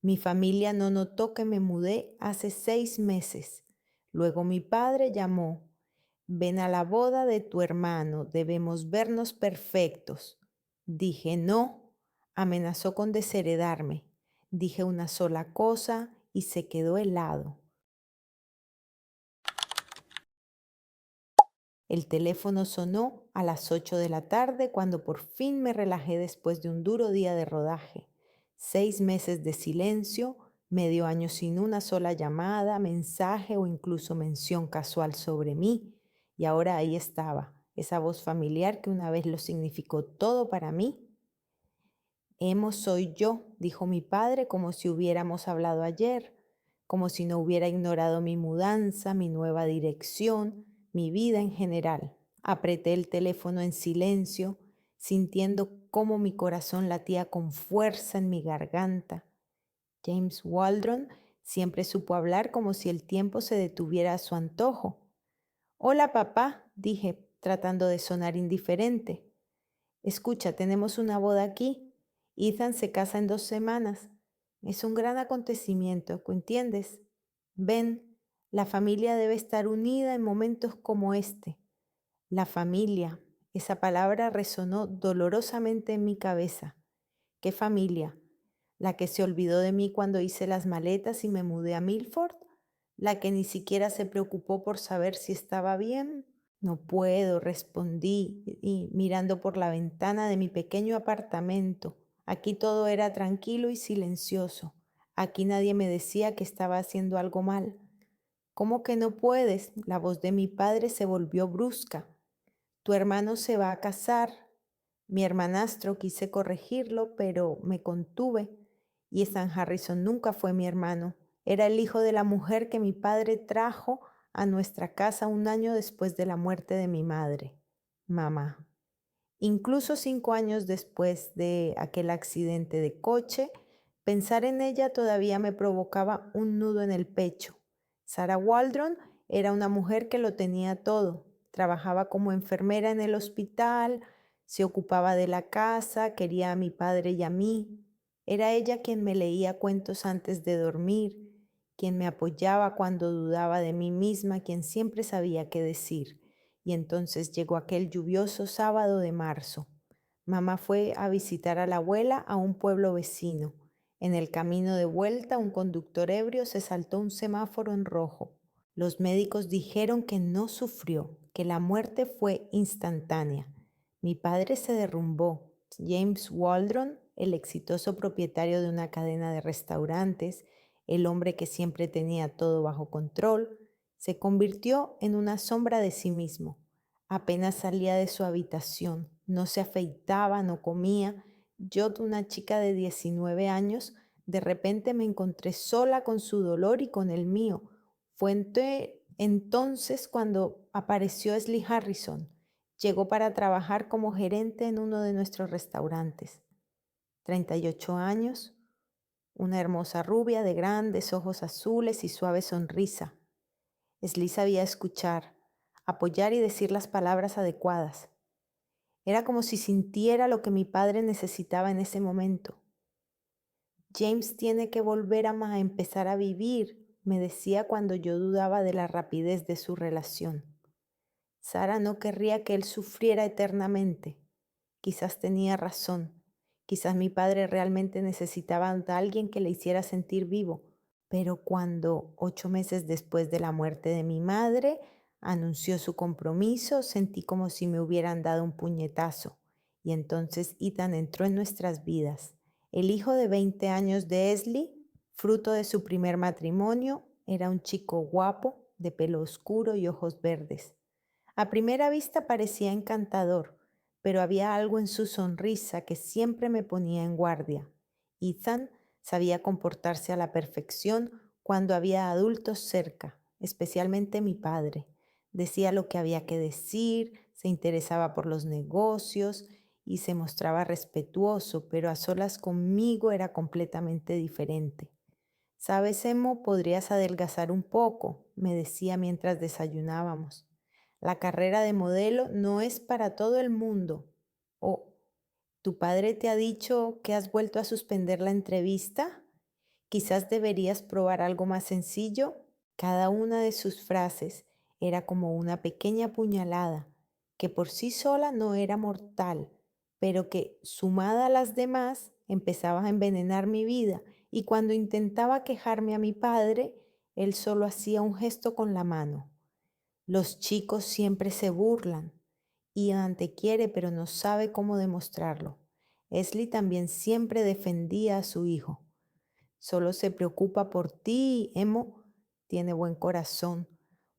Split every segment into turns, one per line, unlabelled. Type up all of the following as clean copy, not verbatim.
Mi familia no notó que me mudé hace 6 meses. Luego mi padre llamó. Ven a la boda de tu hermano, debemos vernos perfectos. Dije no, amenazó con desheredarme. Dije una sola cosa y se quedó helado. El teléfono sonó a las 8 de la tarde cuando por fin me relajé después de un duro día de rodaje. 6 meses de silencio, medio año sin una sola llamada, mensaje o incluso mención casual sobre mí. Y ahora ahí estaba, esa voz familiar que una vez lo significó todo para mí. Hemos soy yo, dijo mi padre como si hubiéramos hablado ayer, como si no hubiera ignorado mi mudanza, mi nueva dirección, mi vida en general. Apreté el teléfono en silencio, sintiendo cómo mi corazón latía con fuerza en mi garganta. James Waldron siempre supo hablar como si el tiempo se detuviera a su antojo. Hola, papá, dije, tratando de sonar indiferente. Escucha, tenemos una boda aquí. Ethan se casa en 2 semanas. Es un gran acontecimiento, ¿entiendes? Ven, la familia debe estar unida en momentos como este. La familia, esa palabra resonó dolorosamente en mi cabeza. ¿Qué familia? ¿La que se olvidó de mí cuando hice las maletas y me mudé a Milford? ¿La que ni siquiera se preocupó por saber si estaba bien? No puedo, respondí, y mirando por la ventana de mi pequeño apartamento. Aquí todo era tranquilo y silencioso. Aquí nadie me decía que estaba haciendo algo mal. ¿Cómo que no puedes? La voz de mi padre se volvió brusca. Tu hermano se va a casar. Mi hermanastro quise corregirlo, pero me contuve. Y Stan Harrison nunca fue mi hermano. Era el hijo de la mujer que mi padre trajo a nuestra casa un año después de la muerte de mi madre, mamá. Incluso 5 años después de aquel accidente de coche, pensar en ella todavía me provocaba un nudo en el pecho. Sarah Waldron era una mujer que lo tenía todo. Trabajaba como enfermera en el hospital, se ocupaba de la casa, quería a mi padre y a mí. Era ella quien me leía cuentos antes de dormir, quien me apoyaba cuando dudaba de mí misma, quien siempre sabía qué decir. Y entonces llegó aquel lluvioso sábado de marzo. Mamá fue a visitar a la abuela a un pueblo vecino. En el camino de vuelta, un conductor ebrio se saltó un semáforo en rojo. Los médicos dijeron que no sufrió, que la muerte fue instantánea. Mi padre se derrumbó. James Waldron, el exitoso propietario de una cadena de restaurantes, el hombre que siempre tenía todo bajo control, se convirtió en una sombra de sí mismo. Apenas salía de su habitación, no se afeitaba, no comía. Yo, una chica de 19 años, de repente me encontré sola con su dolor y con el mío. Fue entonces cuando apareció Leslie Harrison. Llegó para trabajar como gerente en uno de nuestros restaurantes. 38 años, una hermosa rubia de grandes ojos azules y suave sonrisa. Leslie sabía escuchar, apoyar y decir las palabras adecuadas. Era como si sintiera lo que mi padre necesitaba en ese momento. James tiene que volver a empezar a vivir, me decía cuando yo dudaba de la rapidez de su relación. Sara no querría que él sufriera eternamente. Quizás tenía razón. Quizás mi padre realmente necesitaba a alguien que le hiciera sentir vivo. Pero cuando, 8 meses después de la muerte de mi madre, anunció su compromiso, sentí como si me hubieran dado un puñetazo. Y entonces Ethan entró en nuestras vidas. El hijo de 20 años de Leslie, fruto de su primer matrimonio, era un chico guapo, de pelo oscuro y ojos verdes. A primera vista parecía encantador, pero había algo en su sonrisa que siempre me ponía en guardia. Ethan sabía comportarse a la perfección cuando había adultos cerca, especialmente mi padre. Decía lo que había que decir, se interesaba por los negocios y se mostraba respetuoso, pero a solas conmigo era completamente diferente. ¿Sabes, Emo? Podrías adelgazar un poco, me decía mientras desayunábamos. La carrera de modelo no es para todo el mundo. ¿O tu padre te ha dicho que has vuelto a suspender la entrevista? Quizás deberías probar algo más sencillo. Cada una de sus frases era como una pequeña puñalada, que por sí sola no era mortal, pero que, sumada a las demás, empezaba a envenenar mi vida. Y cuando intentaba quejarme a mi padre, él solo hacía un gesto con la mano. Los chicos siempre se burlan. Ian te quiere, pero no sabe cómo demostrarlo. Esli también siempre defendía a su hijo. Solo se preocupa por ti, Emo. Tiene buen corazón.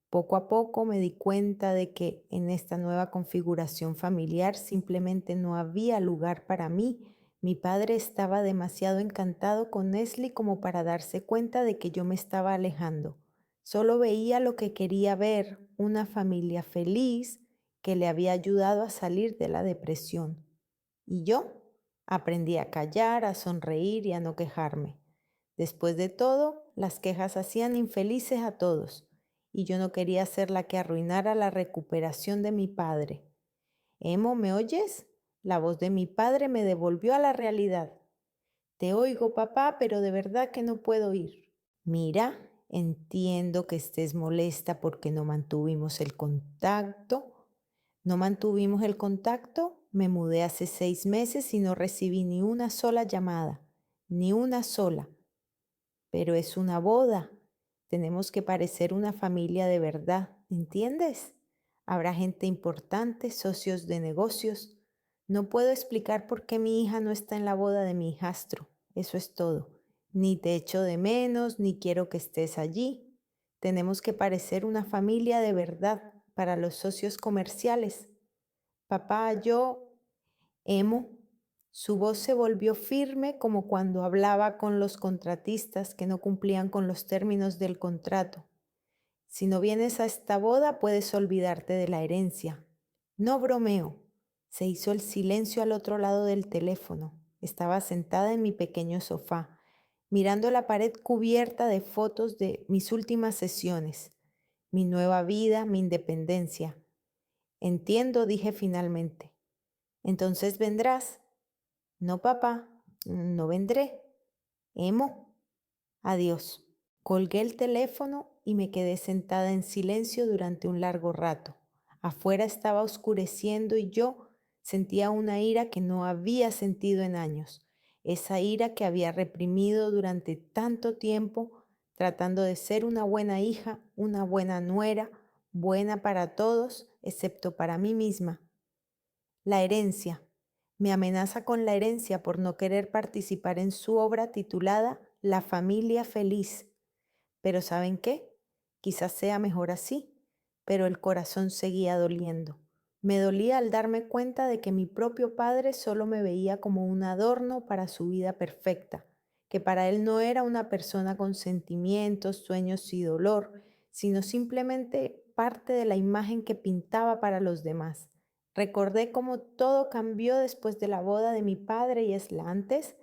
Poco a poco me di cuenta de que en esta nueva configuración familiar simplemente no había lugar para mí. Mi padre estaba demasiado encantado con Nesli como para darse cuenta de que yo me estaba alejando. Solo veía lo que quería ver, una familia feliz que le había ayudado a salir de la depresión. Y yo aprendí a callar, a sonreír y a no quejarme. Después de todo, las quejas hacían infelices a todos, y yo no quería ser la que arruinara la recuperación de mi padre. Emo, ¿me oyes? La voz de mi padre me devolvió a la realidad. Te oigo, papá, pero de verdad que no puedo ir. Mira, entiendo que estés molesta porque no mantuvimos el contacto. ¿No mantuvimos el contacto? Me mudé hace 6 meses y no recibí ni una sola llamada, ni una sola. Pero es una boda. Tenemos que parecer una familia de verdad, ¿entiendes? Habrá gente importante, socios de negocios. No puedo explicar por qué mi hija no está en la boda de mi hijastro. Eso es todo. Ni te echo de menos, ni quiero que estés allí. Tenemos que parecer una familia de verdad para los socios comerciales. Papá, yo, Emo. Su voz se volvió firme como cuando hablaba con los contratistas que no cumplían con los términos del contrato. Si no vienes a esta boda, puedes olvidarte de la herencia. No bromeo. Se hizo el silencio al otro lado del teléfono. Estaba sentada en mi pequeño sofá, mirando la pared cubierta de fotos de mis últimas sesiones, mi nueva vida, mi independencia. Entiendo, dije finalmente. Entonces vendrás. No, papá, no vendré. Emo, adiós. Colgué el teléfono y me quedé sentada en silencio durante un largo rato. Afuera estaba oscureciendo y yo sentía una ira que no había sentido en años. Esa ira que había reprimido durante tanto tiempo, tratando de ser una buena hija, una buena nuera, buena para todos, excepto para mí misma. La herencia. Me amenaza con la herencia por no querer participar en su obra titulada La familia feliz. Pero ¿saben qué? Quizás sea mejor así, pero el corazón seguía doliendo. Me dolía al darme cuenta de que mi propio padre solo me veía como un adorno para su vida perfecta, que para él no era una persona con sentimientos, sueños y dolor, sino simplemente parte de la imagen que pintaba para los demás. Recordé cómo todo cambió después de la boda de mi padre y antes.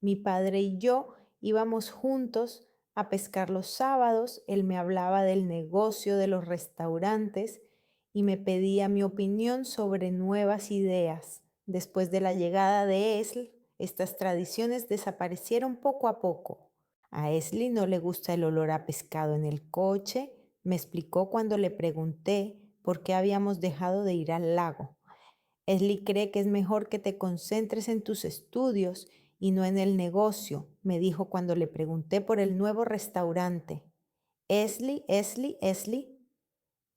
Mi padre y yo íbamos juntos a pescar los sábados, él me hablaba del negocio de los restaurantes y me pedía mi opinión sobre nuevas ideas. Después de la llegada de Esl, estas tradiciones desaparecieron poco a poco. A Esli no le gusta el olor a pescado en el coche, me explicó cuando le pregunté por qué habíamos dejado de ir al lago. Esli cree que es mejor que te concentres en tus estudios y no en el negocio, me dijo cuando le pregunté por el nuevo restaurante. Esli.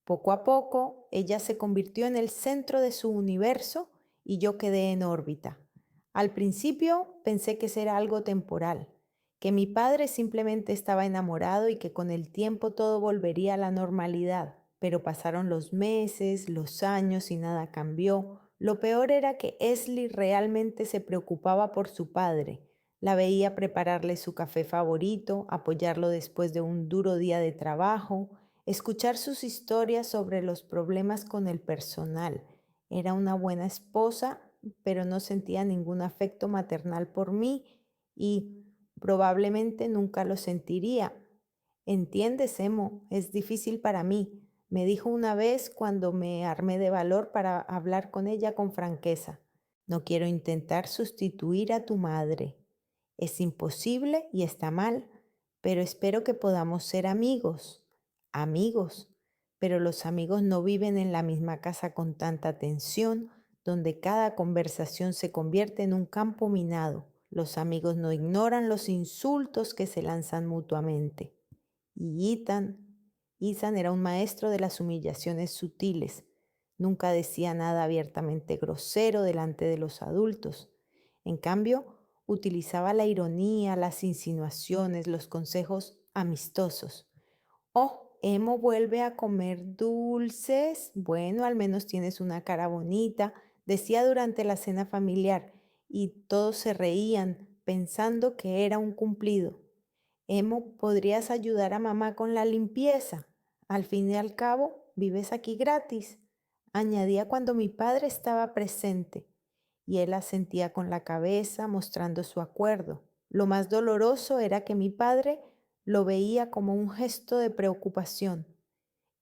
Poco a poco, ella se convirtió en el centro de su universo y yo quedé en órbita. Al principio pensé que era algo temporal, que mi padre simplemente estaba enamorado y que con el tiempo todo volvería a la normalidad, pero pasaron los meses, los años y nada cambió. Lo peor era que Esli realmente se preocupaba por su padre. La veía prepararle su café favorito, apoyarlo después de un duro día de trabajo, escuchar sus historias sobre los problemas con el personal. Era una buena esposa, pero no sentía ningún afecto maternal por mí y probablemente nunca lo sentiría. ¿Entiendes, Emo? Es difícil para mí, me dijo una vez cuando me armé de valor para hablar con ella con franqueza. No quiero intentar sustituir a tu madre. Es imposible y está mal, pero espero que podamos ser amigos, amigos, pero los amigos no viven en la misma casa con tanta tensión, donde cada conversación se convierte en un campo minado. Los amigos no ignoran los insultos que se lanzan mutuamente. Y Ethan era un maestro de las humillaciones sutiles. Nunca decía nada abiertamente grosero delante de los adultos. En cambio, utilizaba la ironía, las insinuaciones, los consejos amistosos. Oh, Emo vuelve a comer dulces. Bueno, al menos tienes una cara bonita, decía durante la cena familiar, y todos se reían pensando que era un cumplido. Emo, ¿podrías ayudar a mamá con la limpieza? Al fin y al cabo, vives aquí gratis. Añadía cuando mi padre estaba presente, y él asentía con la cabeza, mostrando su acuerdo. Lo más doloroso era que mi padre lo veía como un gesto de preocupación.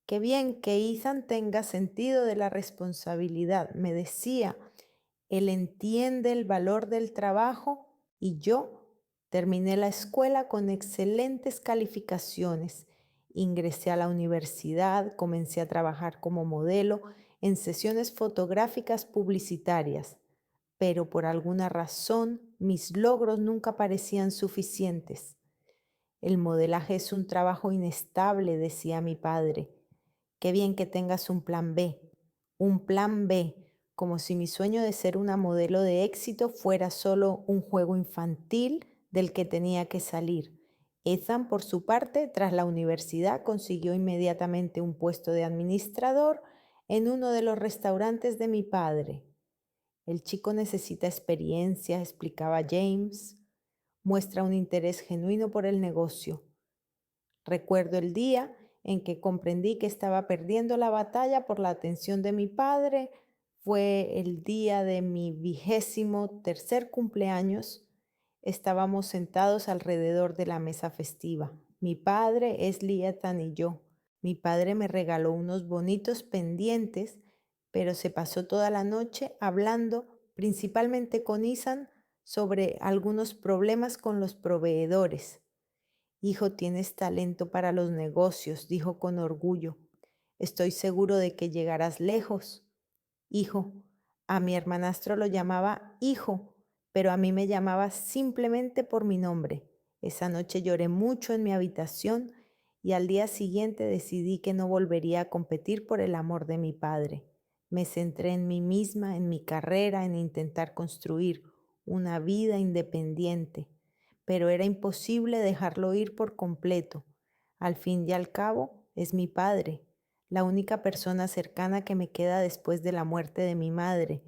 Qué bien que Ethan tenga sentido de la responsabilidad, me decía. Él entiende el valor del trabajo y yo terminé la escuela con excelentes calificaciones. Ingresé a la universidad, comencé a trabajar como modelo en sesiones fotográficas publicitarias, pero por alguna razón mis logros nunca parecían suficientes. El modelaje es un trabajo inestable, decía mi padre. Qué bien que tengas un plan B, como si mi sueño de ser una modelo de éxito fuera solo un juego infantil del que tenía que salir. Ethan, por su parte, tras la universidad, consiguió inmediatamente un puesto de administrador en uno de los restaurantes de mi padre. El chico necesita experiencia, explicaba James, muestra un interés genuino por el negocio. Recuerdo el día en que comprendí que estaba perdiendo la batalla por la atención de mi padre. Fue el día de mi 23º cumpleaños. Estábamos sentados alrededor de la mesa festiva. Mi padre, Ethan y yo. Mi padre me regaló unos bonitos pendientes, pero se pasó toda la noche hablando, principalmente con Ethan, sobre algunos problemas con los proveedores. Hijo, tienes talento para los negocios, dijo con orgullo. Estoy seguro de que llegarás lejos. Hijo, a mi hermanastro lo llamaba hijo, pero a mí me llamaba simplemente por mi nombre. Esa noche lloré mucho en mi habitación y al día siguiente decidí que no volvería a competir por el amor de mi padre. Me centré en mí misma, en mi carrera, en intentar construir una vida independiente, pero era imposible dejarlo ir por completo. Al fin y al cabo, es mi padre, la única persona cercana que me queda después de la muerte de mi madre.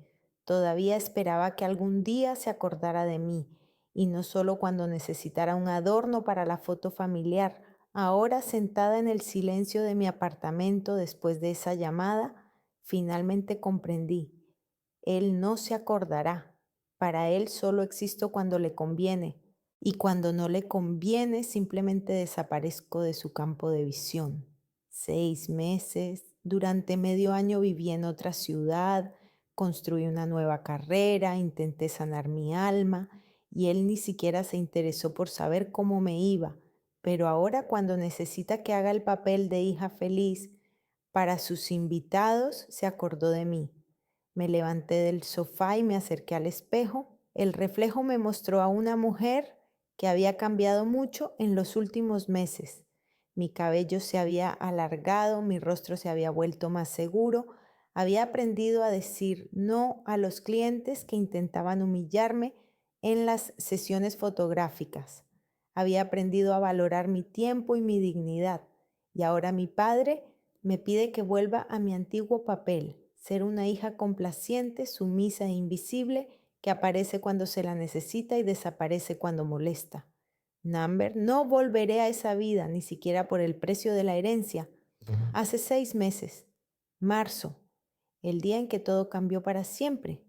Todavía esperaba que algún día se acordara de mí, y no solo cuando necesitara un adorno para la foto familiar. Ahora, sentada en el silencio de mi apartamento después de esa llamada, finalmente comprendí. Él no se acordará. Para él solo existo cuando le conviene, y cuando no le conviene simplemente desaparezco de su campo de visión. 6 meses, durante medio año viví en otra ciudad, construí una nueva carrera, intenté sanar mi alma y él ni siquiera se interesó por saber cómo me iba. Pero ahora cuando necesita que haga el papel de hija feliz para sus invitados, se acordó de mí. Me levanté del sofá y me acerqué al espejo. El reflejo me mostró a una mujer que había cambiado mucho en los últimos meses. Mi cabello se había alargado, mi rostro se había vuelto más seguro, había aprendido a decir no a los clientes que intentaban humillarme en las sesiones fotográficas. Había aprendido a valorar mi tiempo y mi dignidad. Y ahora mi padre me pide que vuelva a mi antiguo papel, ser una hija complaciente, sumisa e invisible, que aparece cuando se la necesita y desaparece cuando molesta. Number, no volveré a esa vida, ni siquiera por el precio de la herencia. Hace 6 meses, marzo, el día en que todo cambió para siempre.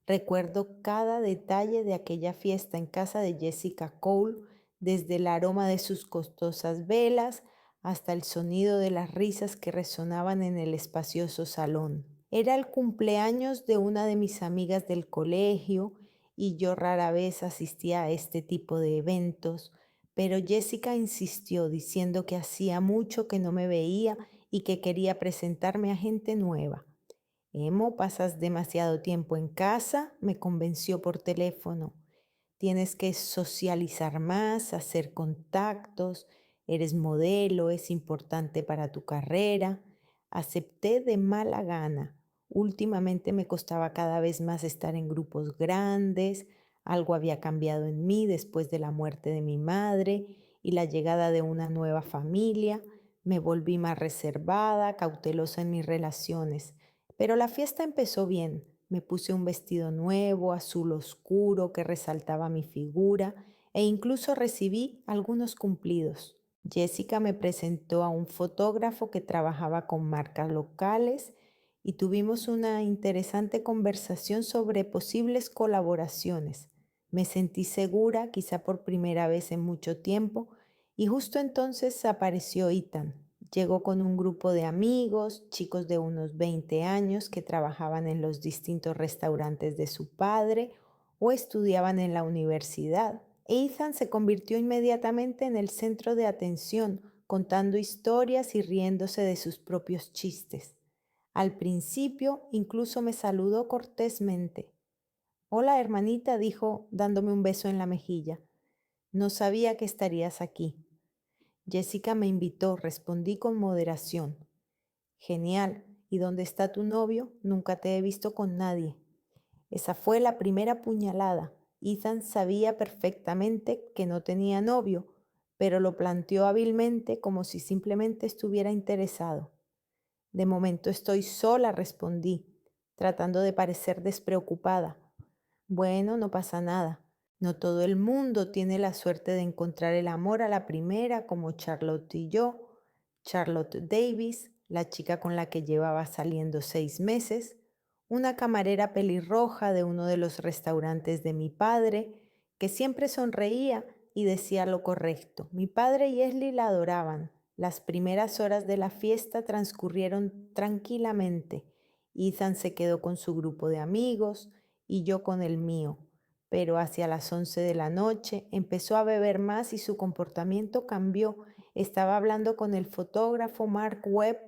Recuerdo cada detalle de aquella fiesta en casa de Jessica Cole, desde el aroma de sus costosas velas hasta el sonido de las risas que resonaban en el espacioso salón. Era el cumpleaños de una de mis amigas del colegio y yo rara vez asistía a este tipo de eventos, Pero Jessica insistió diciendo que hacía mucho que no me veía y que quería presentarme a gente nueva. Emo, pasas demasiado tiempo en casa, me convenció por teléfono. Tienes que socializar más, hacer contactos, eres modelo, es importante para tu carrera. Acepté de mala gana. Últimamente me costaba cada vez más estar en grupos grandes, algo había cambiado en mí después de la muerte de mi madre y la llegada de una nueva familia. Me volví más reservada, cautelosa en mis relaciones. Pero la fiesta empezó bien. Me puse un vestido nuevo, azul oscuro, que resaltaba mi figura e incluso recibí algunos cumplidos. Jessica me presentó a un fotógrafo que trabajaba con marcas locales y tuvimos una interesante conversación sobre posibles colaboraciones. Me sentí segura, quizá por primera vez en mucho tiempo, y justo entonces apareció Ethan. Llegó con un grupo de amigos, chicos de unos 20 años que trabajaban en los distintos restaurantes de su padre o estudiaban en la universidad. Ethan se convirtió inmediatamente en el centro de atención, contando historias y riéndose de sus propios chistes. Al principio incluso me saludó cortésmente. Hola, hermanita, dijo, dándome un beso en la mejilla. No sabía que estarías aquí. Jessica me invitó, respondí con moderación. Genial. ¿Y dónde está tu novio? Nunca te he visto con nadie. Esa fue la primera puñalada. Ethan sabía perfectamente que no tenía novio, pero lo planteó hábilmente como si simplemente estuviera interesado. De momento estoy sola, respondí, tratando de parecer despreocupada. Bueno, no pasa nada. No todo el mundo tiene la suerte de encontrar el amor a la primera como Charlotte y yo. Charlotte Davis, la chica con la que llevaba saliendo 6 meses, una camarera pelirroja de uno de los restaurantes de mi padre, que siempre sonreía y decía lo correcto. Mi padre y Esli la adoraban. Las primeras horas de la fiesta transcurrieron tranquilamente. Ethan se quedó con su grupo de amigos y yo con el mío. Pero hacia las 11 de la noche empezó a beber más y su comportamiento cambió. Estaba hablando con el fotógrafo Mark Webb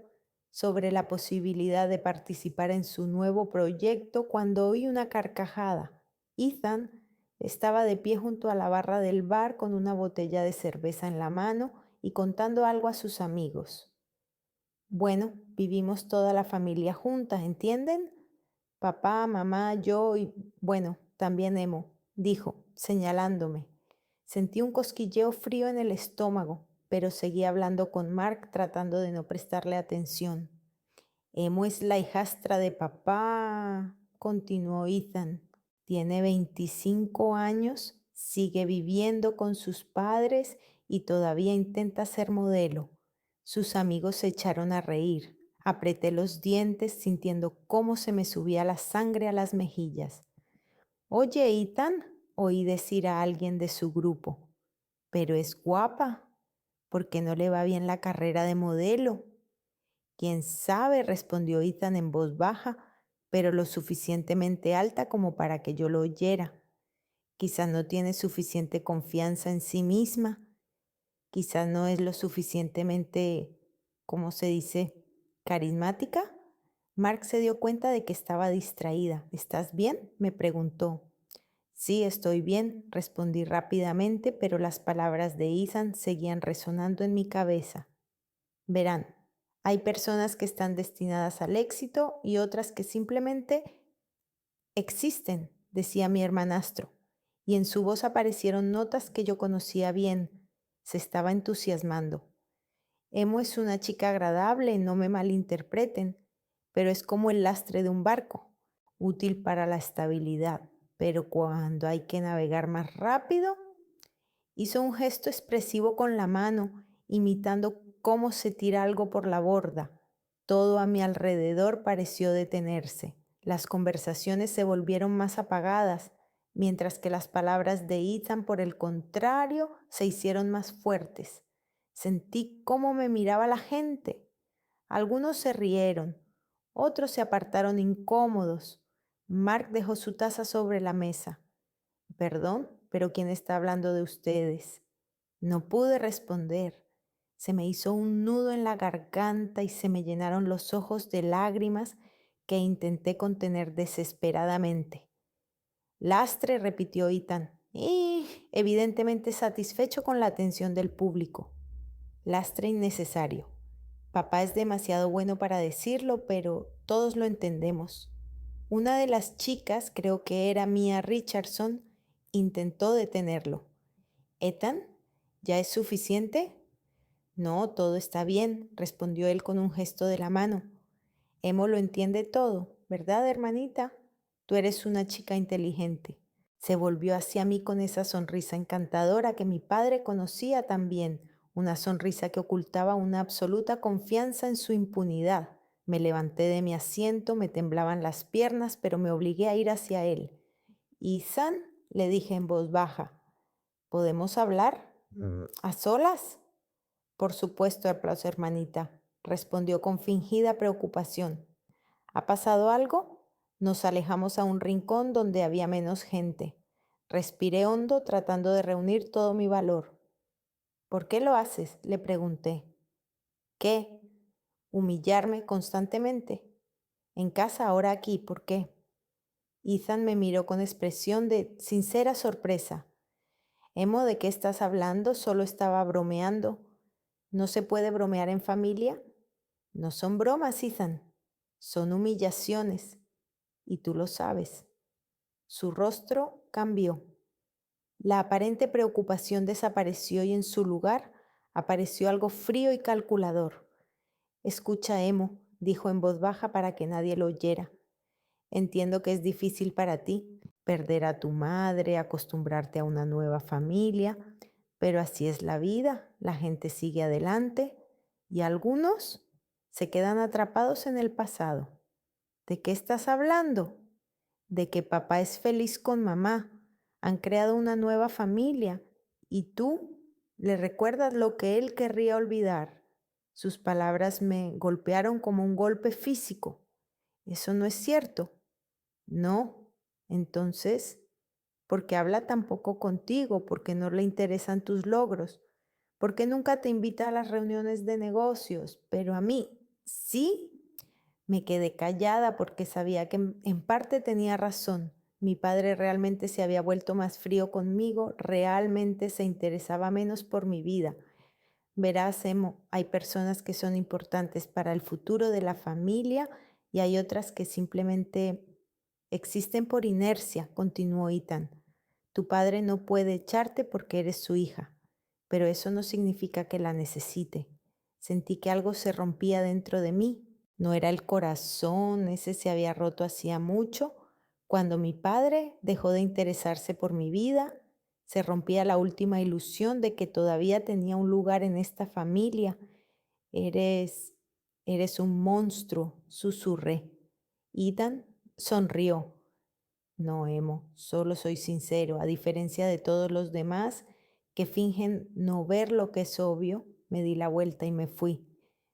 sobre la posibilidad de participar en su nuevo proyecto cuando oí una carcajada. Ethan estaba de pie junto a la barra del bar con una botella de cerveza en la mano y contando algo a sus amigos. Bueno, vivimos toda la familia juntas, ¿entienden? Papá, mamá, yo y, bueno, también Emo, dijo, señalándome. Sentí un cosquilleo frío en el estómago, pero seguí hablando con Mark tratando de no prestarle atención. Emo es la hijastra de papá, continuó Ethan. Tiene 25 años, sigue viviendo con sus padres y todavía intenta ser modelo. Sus amigos se echaron a reír. Apreté los dientes sintiendo cómo se me subía la sangre a las mejillas. Oye, Ethan, oí decir a alguien de su grupo. Pero es guapa. ¿Por qué no le va bien la carrera de modelo? Quién sabe, respondió Ethan en voz baja, pero lo suficientemente alta como para que yo lo oyera. Quizás no tiene suficiente confianza en sí misma. Quizás no es lo suficientemente, ¿cómo se dice?, carismática. Mark se dio cuenta de que estaba distraída. ¿Estás bien?, me preguntó. Sí, estoy bien, respondí rápidamente, pero las palabras de Ethan seguían resonando en mi cabeza. Verán, hay personas que están destinadas al éxito y otras que simplemente existen, decía mi hermanastro, y en su voz aparecieron notas que yo conocía bien. Se estaba entusiasmando. Emo es una chica agradable, no me malinterpreten, pero es como el lastre de un barco, útil para la estabilidad, pero cuando hay que navegar más rápido, hizo un gesto expresivo con la mano, imitando cómo se tira algo por la borda. Todo a mi alrededor pareció detenerse. Las conversaciones se volvieron más apagadas, mientras que las palabras de Ethan, por el contrario, se hicieron más fuertes. Sentí cómo me miraba la gente. Algunos se rieron, otros se apartaron incómodos. Mark dejó su taza sobre la mesa. Perdón, pero ¿quién está hablando de ustedes? No pude responder. Se me hizo un nudo en la garganta y se me llenaron los ojos de lágrimas que intenté contener desesperadamente. Lastre, repitió Ethan, y evidentemente satisfecho con la atención del público. Lastre innecesario. Papá es demasiado bueno para decirlo, pero todos lo entendemos. Una de las chicas, creo que era Mia Richardson, intentó detenerlo. ¿Ethan? ¿Ya es suficiente? No, todo está bien, respondió él con un gesto de la mano. Emo lo entiende todo, ¿verdad, hermanita? Tú eres una chica inteligente. Se volvió hacia mí con esa sonrisa encantadora que mi padre conocía también, una sonrisa que ocultaba una absoluta confianza en su impunidad. Me levanté de mi asiento, me temblaban las piernas, pero me obligué a ir hacia él. Isan, le dije en voz baja, ¿podemos hablar? ¿A solas? Por supuesto, aplauso, hermanita, respondió con fingida preocupación. ¿Ha pasado algo? Nos alejamos a un rincón donde había menos gente. Respiré hondo tratando de reunir todo mi valor. ¿Por qué lo haces?, le pregunté. ¿Qué? ¿Humillarme constantemente? En casa, ahora aquí, ¿por qué? Ethan me miró con expresión de sincera sorpresa. Emo, ¿de qué estás hablando? Solo estaba bromeando. ¿No se puede bromear en familia? No son bromas, Ethan. Son humillaciones. Y tú lo sabes. Su rostro cambió. La aparente preocupación desapareció y en su lugar apareció algo frío y calculador. Escucha, Emo, dijo en voz baja para que nadie lo oyera. Entiendo que es difícil para ti perder a tu madre, acostumbrarte a una nueva familia, pero así es la vida, la gente sigue adelante y algunos se quedan atrapados en el pasado. ¿De qué estás hablando? De que papá es feliz con mamá, han creado una nueva familia y tú le recuerdas lo que él querría olvidar. Sus palabras me golpearon como un golpe físico. Eso no es cierto. No. Entonces, ¿por qué habla tan poco contigo? ¿Por qué no le interesan tus logros? ¿Por qué nunca te invita a las reuniones de negocios? Pero a mí, sí. Me quedé callada porque sabía que en parte tenía razón. Mi padre realmente se había vuelto más frío conmigo, realmente se interesaba menos por mi vida. Verás, Emo, hay personas que son importantes para el futuro de la familia y hay otras que simplemente existen por inercia, continuó Ethan. Tu padre no puede echarte porque eres su hija, pero eso no significa que la necesite. Sentí que algo se rompía dentro de mí. No era el corazón, ese se había roto hacía mucho. Cuando mi padre dejó de interesarse por mi vida, se rompía la última ilusión de que todavía tenía un lugar en esta familia. Eres, eres un monstruo, susurré. Ethan sonrió. No, Emo, solo soy sincero. A diferencia de todos los demás que fingen no ver lo que es obvio, me di la vuelta y me fui.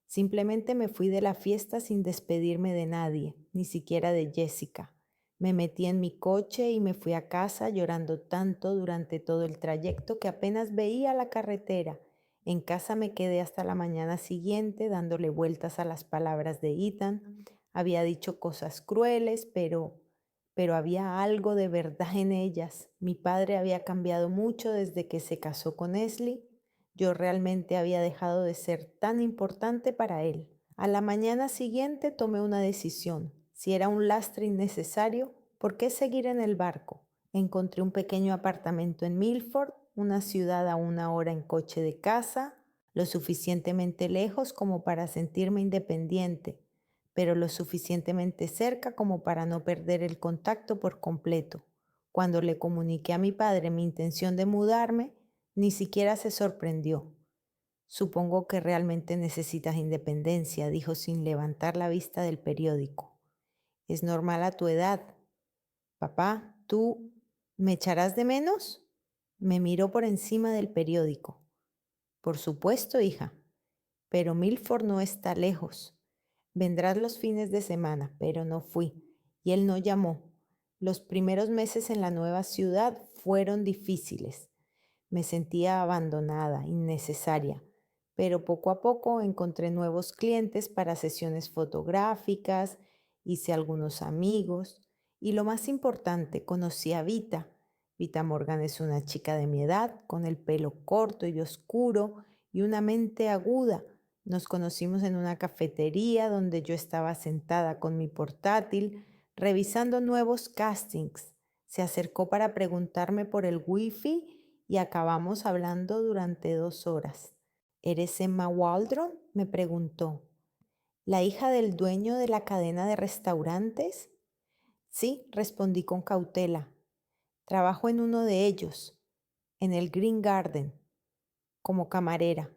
Simplemente me fui de la fiesta sin despedirme de nadie, ni siquiera de Jessica. Me metí en mi coche y me fui a casa llorando tanto durante todo el trayecto que apenas veía la carretera. En casa me quedé hasta la mañana siguiente dándole vueltas a las palabras de Ethan. Había dicho cosas crueles, pero había algo de verdad en ellas. Mi padre había cambiado mucho desde que se casó con Esli. Yo realmente había dejado de ser tan importante para él. A la mañana siguiente tomé una decisión. Si era un lastre innecesario, ¿por qué seguir en el barco? Encontré un pequeño apartamento en Milford, una ciudad a 1 hora en coche de casa, lo suficientemente lejos como para sentirme independiente, pero lo suficientemente cerca como para no perder el contacto por completo. Cuando le comuniqué a mi padre mi intención de mudarme, ni siquiera se sorprendió. Supongo que realmente necesitas independencia, dijo sin levantar la vista del periódico. Es normal a tu edad. Papá, ¿tú me echarás de menos? Me miró por encima del periódico. Por supuesto, hija, pero Milford no está lejos. Vendrás los fines de semana, pero no fui. Y él no llamó. Los primeros meses en la nueva ciudad fueron difíciles. Me sentía abandonada, innecesaria, pero poco a poco encontré nuevos clientes para sesiones fotográficas, hice algunos amigos y lo más importante, conocí a Vita. Vita Morgan es una chica de mi edad, con el pelo corto y oscuro y una mente aguda. Nos conocimos en una cafetería donde yo estaba sentada con mi portátil, revisando nuevos castings. Se acercó para preguntarme por el wifi y acabamos hablando durante 2 horas. ¿Eres Emma Waldron?, me preguntó. ¿La hija del dueño de la cadena de restaurantes? Sí, respondí con cautela. Trabajo en uno de ellos, en el Green Garden, como camarera.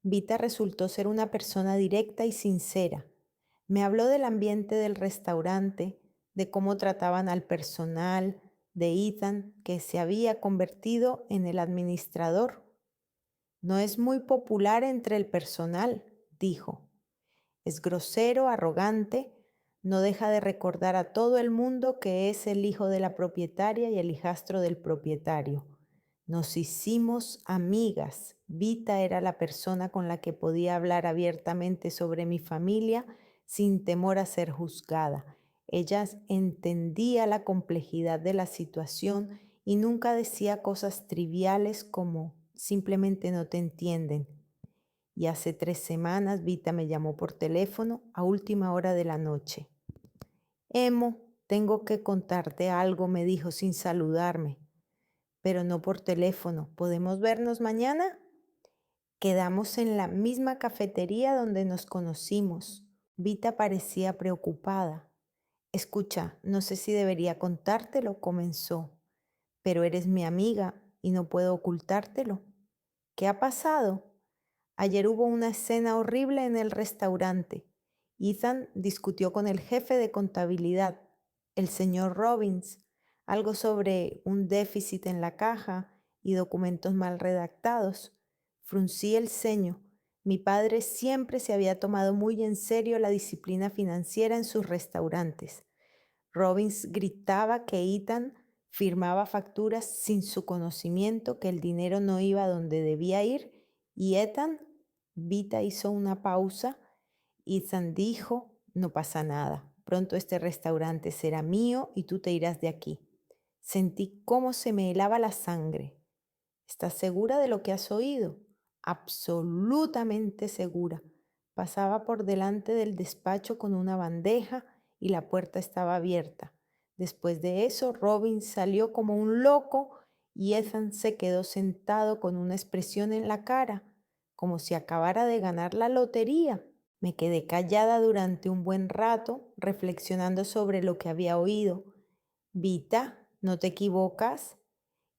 Vita resultó ser una persona directa y sincera. Me habló del ambiente del restaurante, de cómo trataban al personal, de Ethan, que se había convertido en el administrador. No es muy popular entre el personal, dijo. Es grosero, arrogante, no deja de recordar a todo el mundo que es el hijo de la propietaria y el hijastro del propietario. Nos hicimos amigas. Vita era la persona con la que podía hablar abiertamente sobre mi familia sin temor a ser juzgada. Ella entendía la complejidad de la situación y nunca decía cosas triviales como simplemente no te entienden. Y hace 3 semanas Vita me llamó por teléfono a última hora de la noche. Emo, tengo que contarte algo, me dijo sin saludarme, pero no por teléfono. ¿Podemos vernos mañana? Quedamos en la misma cafetería donde nos conocimos. Vita parecía preocupada. Escucha, no sé si debería contártelo, comenzó, pero eres mi amiga y no puedo ocultártelo. ¿Qué ha pasado? Ayer hubo una escena horrible en el restaurante. Ethan discutió con el jefe de contabilidad, el señor Robbins, algo sobre un déficit en la caja y documentos mal redactados. Fruncí el ceño. Mi padre siempre se había tomado muy en serio la disciplina financiera en sus restaurantes. Robbins gritaba que Ethan firmaba facturas sin su conocimiento, que el dinero no iba donde debía ir, y Ethan, Vita hizo una pausa. Ethan dijo, no pasa nada, pronto este restaurante será mío y tú te irás de aquí. Sentí cómo se me helaba la sangre. ¿Estás segura de lo que has oído? Absolutamente segura. Pasaba por delante del despacho con una bandeja y la puerta estaba abierta. Después de eso, Robin salió como un loco y Ethan se quedó sentado con una expresión en la cara, como si acabara de ganar la lotería. Me quedé callada durante un buen rato, reflexionando sobre lo que había oído. Vita, ¿no te equivocas?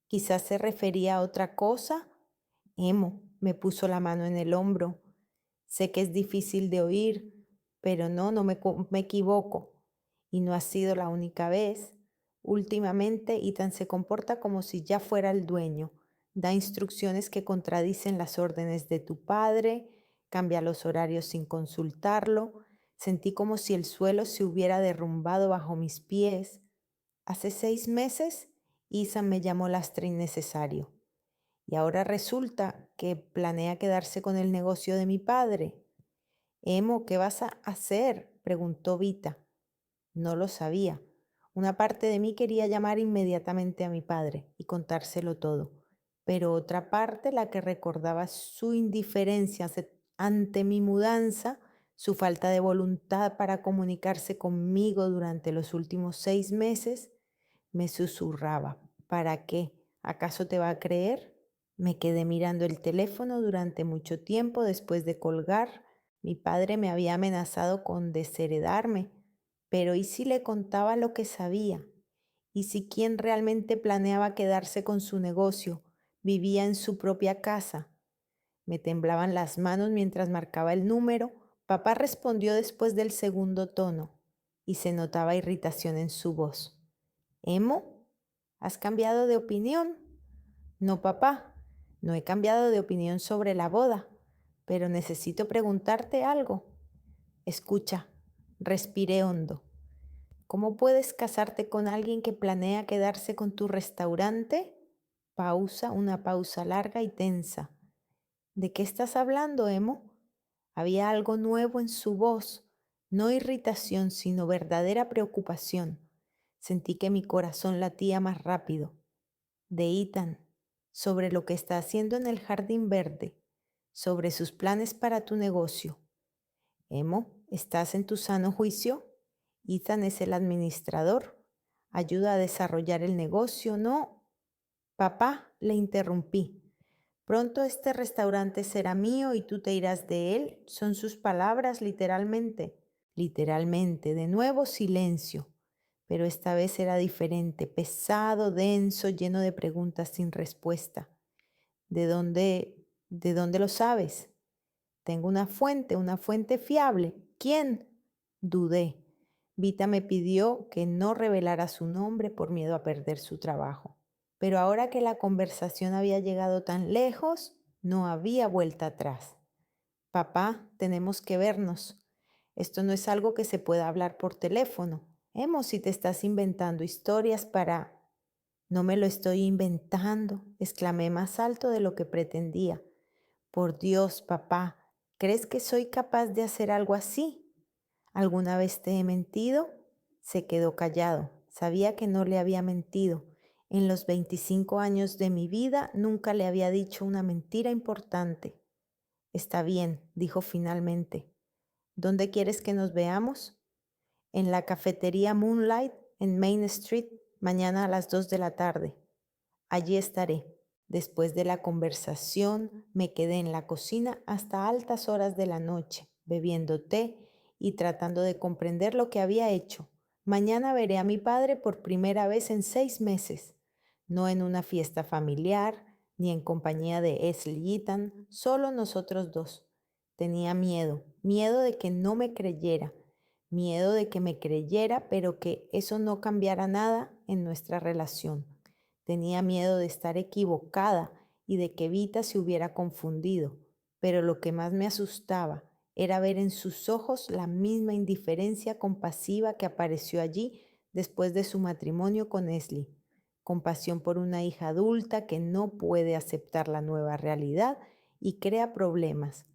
Quizás se refería a otra cosa. Emo me puso la mano en el hombro. Sé que es difícil de oír, pero no me equivoco. Y no ha sido la única vez. Últimamente, Ethan se comporta como si ya fuera el dueño. Da instrucciones que contradicen las órdenes de tu padre, cambia los horarios sin consultarlo. Sentí como si el suelo se hubiera derrumbado bajo mis pies. Hace 6 meses, Ethan me llamó lastre innecesario. Y ahora resulta que planea quedarse con el negocio de mi padre. Emo, ¿qué vas a hacer?, preguntó Vita. No lo sabía. Una parte de mí quería llamar inmediatamente a mi padre y contárselo todo, pero otra parte, la que recordaba su indiferencia ante mi mudanza, su falta de voluntad para comunicarse conmigo durante los últimos 6 meses, me susurraba. ¿Para qué? ¿Acaso te va a creer? Me quedé mirando el teléfono durante mucho tiempo después de colgar. Mi padre me había amenazado con desheredarme, pero ¿y si le contaba lo que sabía? ¿Y si quien realmente planeaba quedarse con su negocio vivía en su propia casa? Me temblaban las manos mientras marcaba el número. Papá respondió después del segundo tono y se notaba irritación en su voz. ¿Emo? ¿Has cambiado de opinión? No, papá, no he cambiado de opinión sobre la boda, pero necesito preguntarte algo. Escucha, respiré hondo. ¿Cómo puedes casarte con alguien que planea quedarse con tu restaurante? una pausa larga y tensa. ¿De qué estás hablando, Emo? Había algo nuevo en su voz, no irritación, sino verdadera preocupación. Sentí que mi corazón latía más rápido. De Ethan, sobre lo que está haciendo en el jardín verde, sobre sus planes para tu negocio. Emo, ¿estás en tu sano juicio? Ethan es el administrador. Ayuda a desarrollar el negocio, ¿no? Papá, le interrumpí. Pronto este restaurante será mío y tú te irás de él. Son sus palabras, literalmente. Literalmente, de nuevo silencio. Pero esta vez era diferente, pesado, denso, lleno de preguntas sin respuesta. ¿De dónde lo sabes? Tengo una fuente fiable. ¿Quién? Dudé. Vita me pidió que no revelara su nombre por miedo a perder su trabajo. Pero ahora que la conversación había llegado tan lejos, no había vuelta atrás. Papá, tenemos que vernos. Esto no es algo que se pueda hablar por teléfono. Si te estás inventando historias para... No me lo estoy inventando, exclamé más alto de lo que pretendía. Por Dios, papá, ¿crees que soy capaz de hacer algo así? ¿Alguna vez te he mentido? Se quedó callado. Sabía que no le había mentido. En los 25 años de mi vida nunca le había dicho una mentira importante. Está bien, dijo finalmente. ¿Dónde quieres que nos veamos? En la cafetería Moonlight en Main Street, mañana a las 2 de la tarde. Allí estaré. Después de la conversación, me quedé en la cocina hasta altas horas de la noche, bebiendo té y tratando de comprender lo que había hecho. Mañana veré a mi padre por primera vez en 6 meses, no en una fiesta familiar, ni en compañía de Esli Ethan, solo nosotros dos. Tenía miedo, miedo de que no me creyera, miedo de que me creyera, pero que eso no cambiara nada en nuestra relación. Tenía miedo de estar equivocada y de que Vita se hubiera confundido, pero lo que más me asustaba era ver en sus ojos la misma indiferencia compasiva que apareció allí después de su matrimonio con Esli. Compasión por una hija adulta que no puede aceptar la nueva realidad y crea problemas.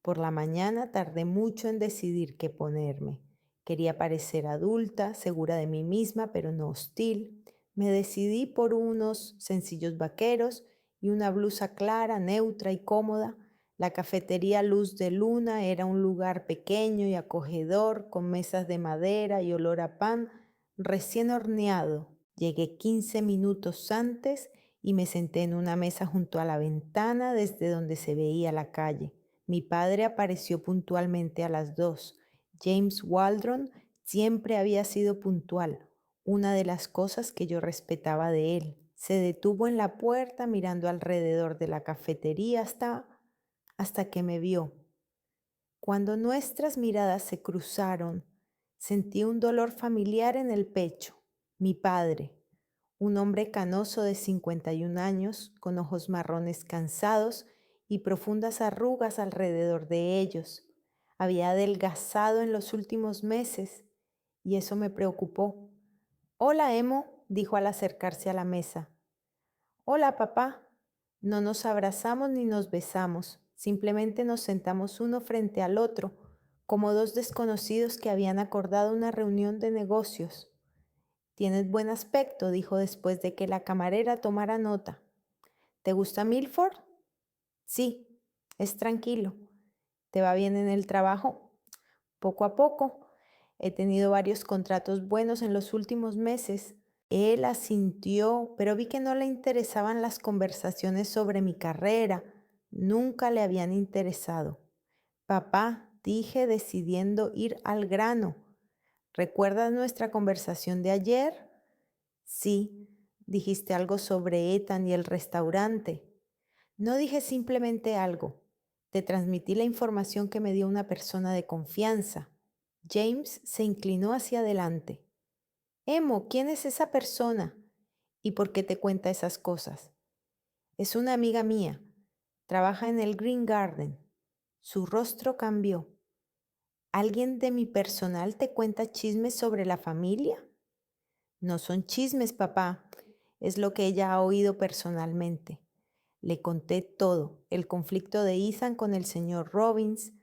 Por la mañana tardé mucho en decidir qué ponerme. Quería parecer adulta, segura de mí misma, pero no hostil. Me decidí por unos sencillos vaqueros y una blusa clara, neutra y cómoda. La cafetería Luz de Luna era un lugar pequeño y acogedor, con mesas de madera y olor a pan recién horneado. Llegué 15 minutos antes y me senté en una mesa junto a la ventana desde donde se veía la calle. Mi padre apareció puntualmente a las 2. James Waldron siempre había sido puntual, una de las cosas que yo respetaba de él. Se detuvo en la puerta mirando alrededor de la cafetería hasta que me vio. Cuando nuestras miradas se cruzaron, sentí un dolor familiar en el pecho. Mi padre, un hombre canoso de 51 años, con ojos marrones cansados y profundas arrugas alrededor de ellos, había adelgazado en los últimos meses y eso me preocupó. Hola, Emo, dijo al acercarse a la mesa. Hola, papá. No nos abrazamos ni nos besamos, simplemente nos sentamos uno frente al otro, como dos desconocidos que habían acordado una reunión de negocios. Tienes buen aspecto, dijo después de que la camarera tomara nota. ¿Te gusta Milford? Sí, es tranquilo. ¿Te va bien en el trabajo? Poco a poco. He tenido varios contratos buenos en los últimos meses. Él asintió, pero vi que no le interesaban las conversaciones sobre mi carrera. Nunca le habían interesado. Papá, dije, decidiendo ir al grano. ¿Recuerdas nuestra conversación de ayer? Sí, dijiste algo sobre Ethan y el restaurante. No dije simplemente algo. Te transmití la información que me dio una persona de confianza. James se inclinó hacia adelante. Emo, ¿quién es esa persona? ¿Y por qué te cuenta esas cosas? Es una amiga mía. Trabaja en el Green Garden. Su rostro cambió. ¿Alguien de mi personal te cuenta chismes sobre la familia? No son chismes, papá. Es lo que ella ha oído personalmente. Le conté todo, el conflicto de Ethan con el señor Robbins,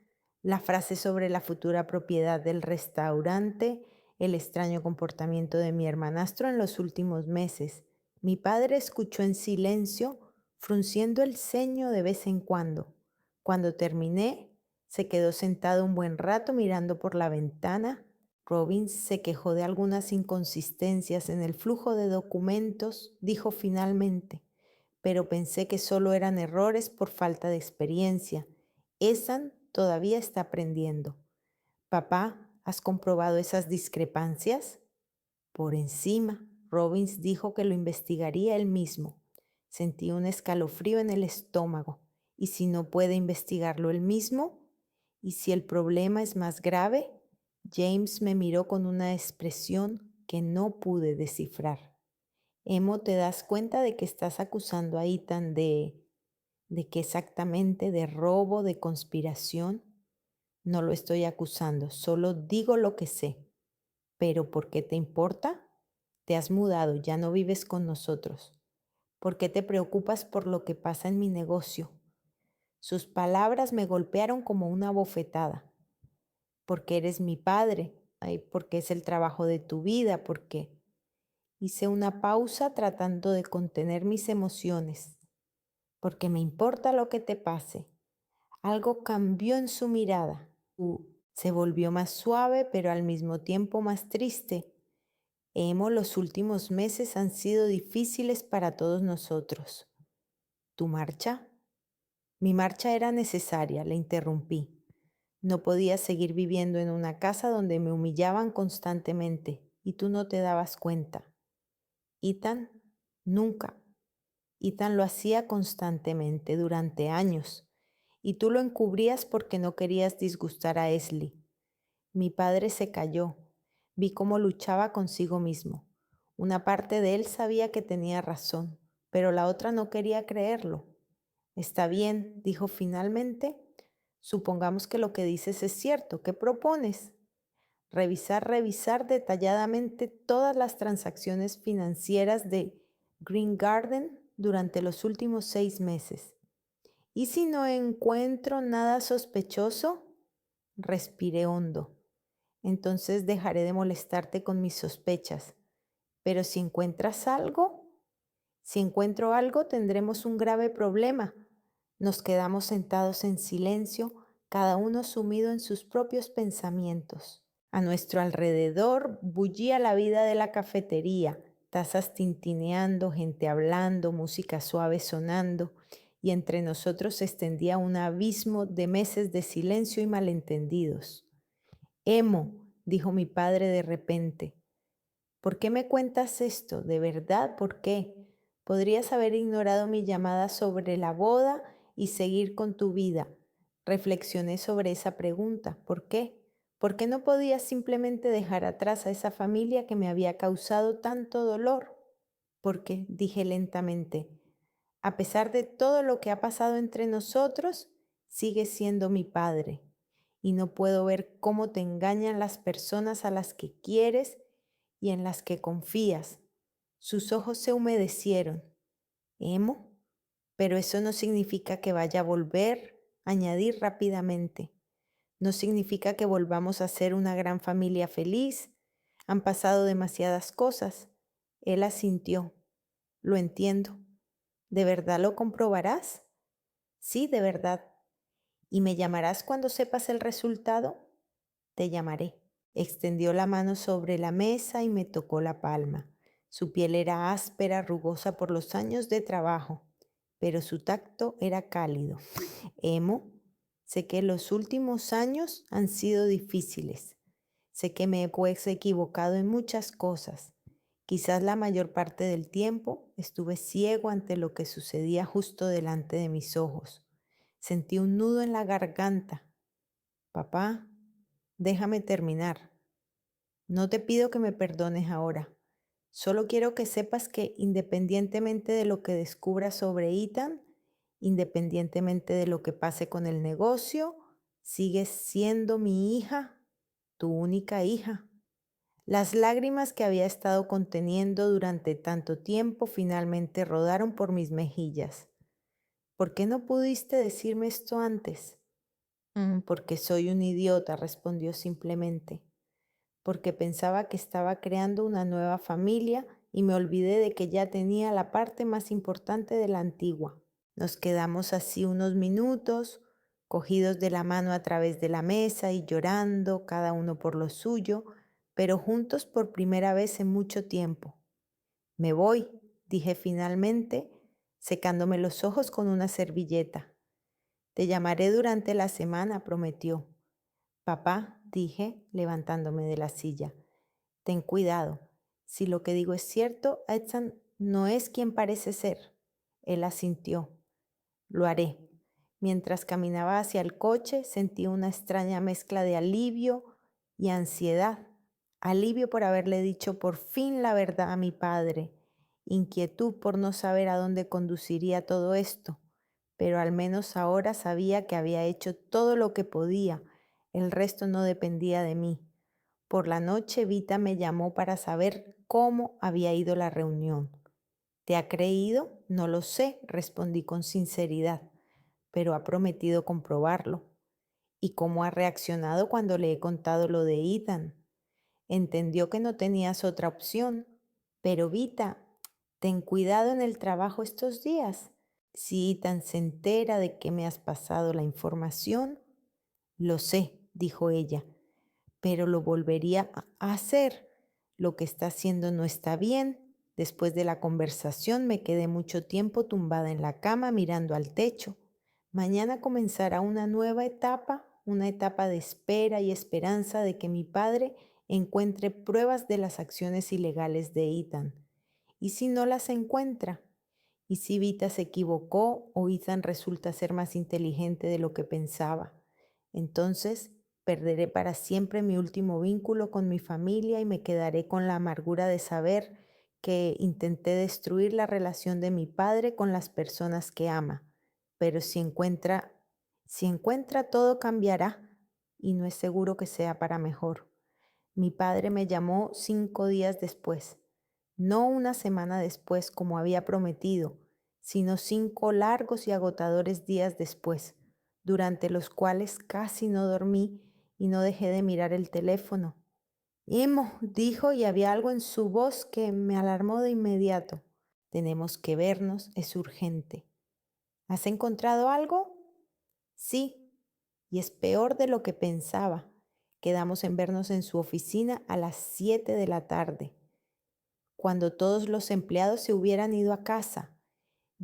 la frase sobre la futura propiedad del restaurante, el extraño comportamiento de mi hermanastro en los últimos meses. Mi padre escuchó en silencio, frunciendo el ceño de vez en cuando. Cuando terminé, se quedó sentado un buen rato mirando por la ventana. Robbins se quejó de algunas inconsistencias en el flujo de documentos, dijo finalmente, pero pensé que solo eran errores por falta de experiencia. Ethan todavía está aprendiendo. Papá, ¿has comprobado esas discrepancias? Por encima, Robbins dijo que lo investigaría él mismo. Sentí un escalofrío en el estómago. ¿Y si no puede investigarlo él mismo? ¿Y si el problema es más grave? James me miró con una expresión que no pude descifrar. Emo, ¿te das cuenta de que estás acusando a Ethan de qué exactamente? ¿De robo, de conspiración? No lo estoy acusando, solo digo lo que sé. ¿Pero por qué te importa? Te has mudado, ya no vives con nosotros. ¿Por qué te preocupas por lo que pasa en mi negocio? Sus palabras me golpearon como una bofetada. Porque eres mi padre, ay, porque es el trabajo de tu vida, porque hice una pausa tratando de contener mis emociones, porque me importa lo que te pase. Algo cambió en su mirada. Se volvió más suave, pero al mismo tiempo más triste. Emo, los últimos meses han sido difíciles para todos nosotros. ¿Tu marcha? Mi marcha era necesaria, le interrumpí. No podía seguir viviendo en una casa donde me humillaban constantemente y tú no te dabas cuenta. Ethan, nunca. Ethan lo hacía constantemente durante años y tú lo encubrías porque no querías disgustar a Esli. Mi padre se calló. Vi cómo luchaba consigo mismo. Una parte de él sabía que tenía razón, pero la otra no quería creerlo. Está bien, dijo finalmente. Supongamos que lo que dices es cierto. ¿Qué propones? Revisar detalladamente todas las transacciones financieras de Green Garden durante los últimos 6 meses. ¿Y si no encuentro nada sospechoso? Respiré hondo. Entonces dejaré de molestarte con mis sospechas. Pero si encuentras algo, si encuentro algo, tendremos un grave problema. Nos quedamos sentados en silencio, cada uno sumido en sus propios pensamientos. A nuestro alrededor bullía la vida de la cafetería, tazas tintineando, gente hablando, música suave sonando, y entre nosotros se extendía un abismo de meses de silencio y malentendidos. Emo, dijo mi padre de repente, ¿por qué me cuentas esto? ¿De verdad? ¿Por qué? Podrías haber ignorado mi llamada sobre la boda y seguir con tu vida. Reflexioné sobre esa pregunta. ¿Por qué? ¿Por qué no podías simplemente dejar atrás a esa familia que me había causado tanto dolor? Porque, dije lentamente, a pesar de todo lo que ha pasado entre nosotros, sigues siendo mi padre. Y no puedo ver cómo te engañan las personas a las que quieres y en las que confías. Sus ojos se humedecieron. ¿Emo? Pero eso no significa que vaya a volver, añadí rápidamente. No significa que volvamos a ser una gran familia feliz. Han pasado demasiadas cosas. Él asintió. Lo entiendo. ¿De verdad lo comprobarás? Sí, de verdad. ¿Y me llamarás cuando sepas el resultado? Te llamaré. Extendió la mano sobre la mesa y me tocó la palma. Su piel era áspera, rugosa por los años de trabajo, pero su tacto era cálido. Emo, sé que los últimos años han sido difíciles. Sé que me he equivocado en muchas cosas. Quizás la mayor parte del tiempo estuve ciego ante lo que sucedía justo delante de mis ojos. Sentí un nudo en la garganta. Papá, déjame terminar. No te pido que me perdones ahora. Solo quiero que sepas que independientemente de lo que descubras sobre Ethan, independientemente de lo que pase con el negocio, sigues siendo mi hija, tu única hija. Las lágrimas que había estado conteniendo durante tanto tiempo finalmente rodaron por mis mejillas. ¿Por qué no pudiste decirme esto antes? Porque soy un idiota, respondió simplemente. Porque pensaba que estaba creando una nueva familia y me olvidé de que ya tenía la parte más importante de la antigua. Nos quedamos así unos minutos, cogidos de la mano a través de la mesa y llorando, cada uno por lo suyo, pero juntos por primera vez en mucho tiempo. Me voy, dije finalmente, secándome los ojos con una servilleta. Te llamaré durante la semana, prometió. Papá, dije, levantándome de la silla, ten cuidado. Si lo que digo es cierto, Edson no es quien parece ser. Él asintió. Lo haré. Mientras caminaba hacia el coche, sentí una extraña mezcla de alivio y ansiedad. Alivio por haberle dicho por fin la verdad a mi padre. Inquietud por no saber a dónde conduciría todo esto. Pero al menos ahora sabía que había hecho todo lo que podía. El resto no dependía de mí. Por la noche Vita me llamó para saber cómo había ido la reunión. ¿Te ha creído? No lo sé, respondí con sinceridad, pero ha prometido comprobarlo. ¿Y cómo ha reaccionado cuando le he contado lo de Ethan? Entendió que no tenías otra opción. Pero Vita, ten cuidado en el trabajo estos días. Si Ethan se entera de que me has pasado la información, lo sé, dijo ella, pero lo volvería a hacer. Lo que está haciendo no está bien. Después de la conversación me quedé mucho tiempo tumbada en la cama mirando al techo. Mañana comenzará una etapa de espera y esperanza de que mi padre encuentre pruebas de las acciones ilegales de Ethan. ¿Y si no las encuentra? ¿Y si Vita se equivocó o Ethan resulta ser más inteligente de lo que pensaba? Entonces perderé para siempre mi último vínculo con mi familia y me quedaré con la amargura de saber que intenté destruir la relación de mi padre con las personas que ama. Pero si encuentra todo cambiará y no es seguro que sea para mejor. Mi padre me llamó 5 días después, no una semana después como había prometido, sino 5 largos y agotadores días después, durante los cuales casi no dormí y no dejé de mirar el teléfono. Imo, dijo, y había algo en su voz que me alarmó de inmediato. Tenemos que vernos, es urgente. ¿Has encontrado algo? Sí, y es peor de lo que pensaba. Quedamos en vernos en su oficina a las 7 de la tarde, cuando todos los empleados se hubieran ido a casa.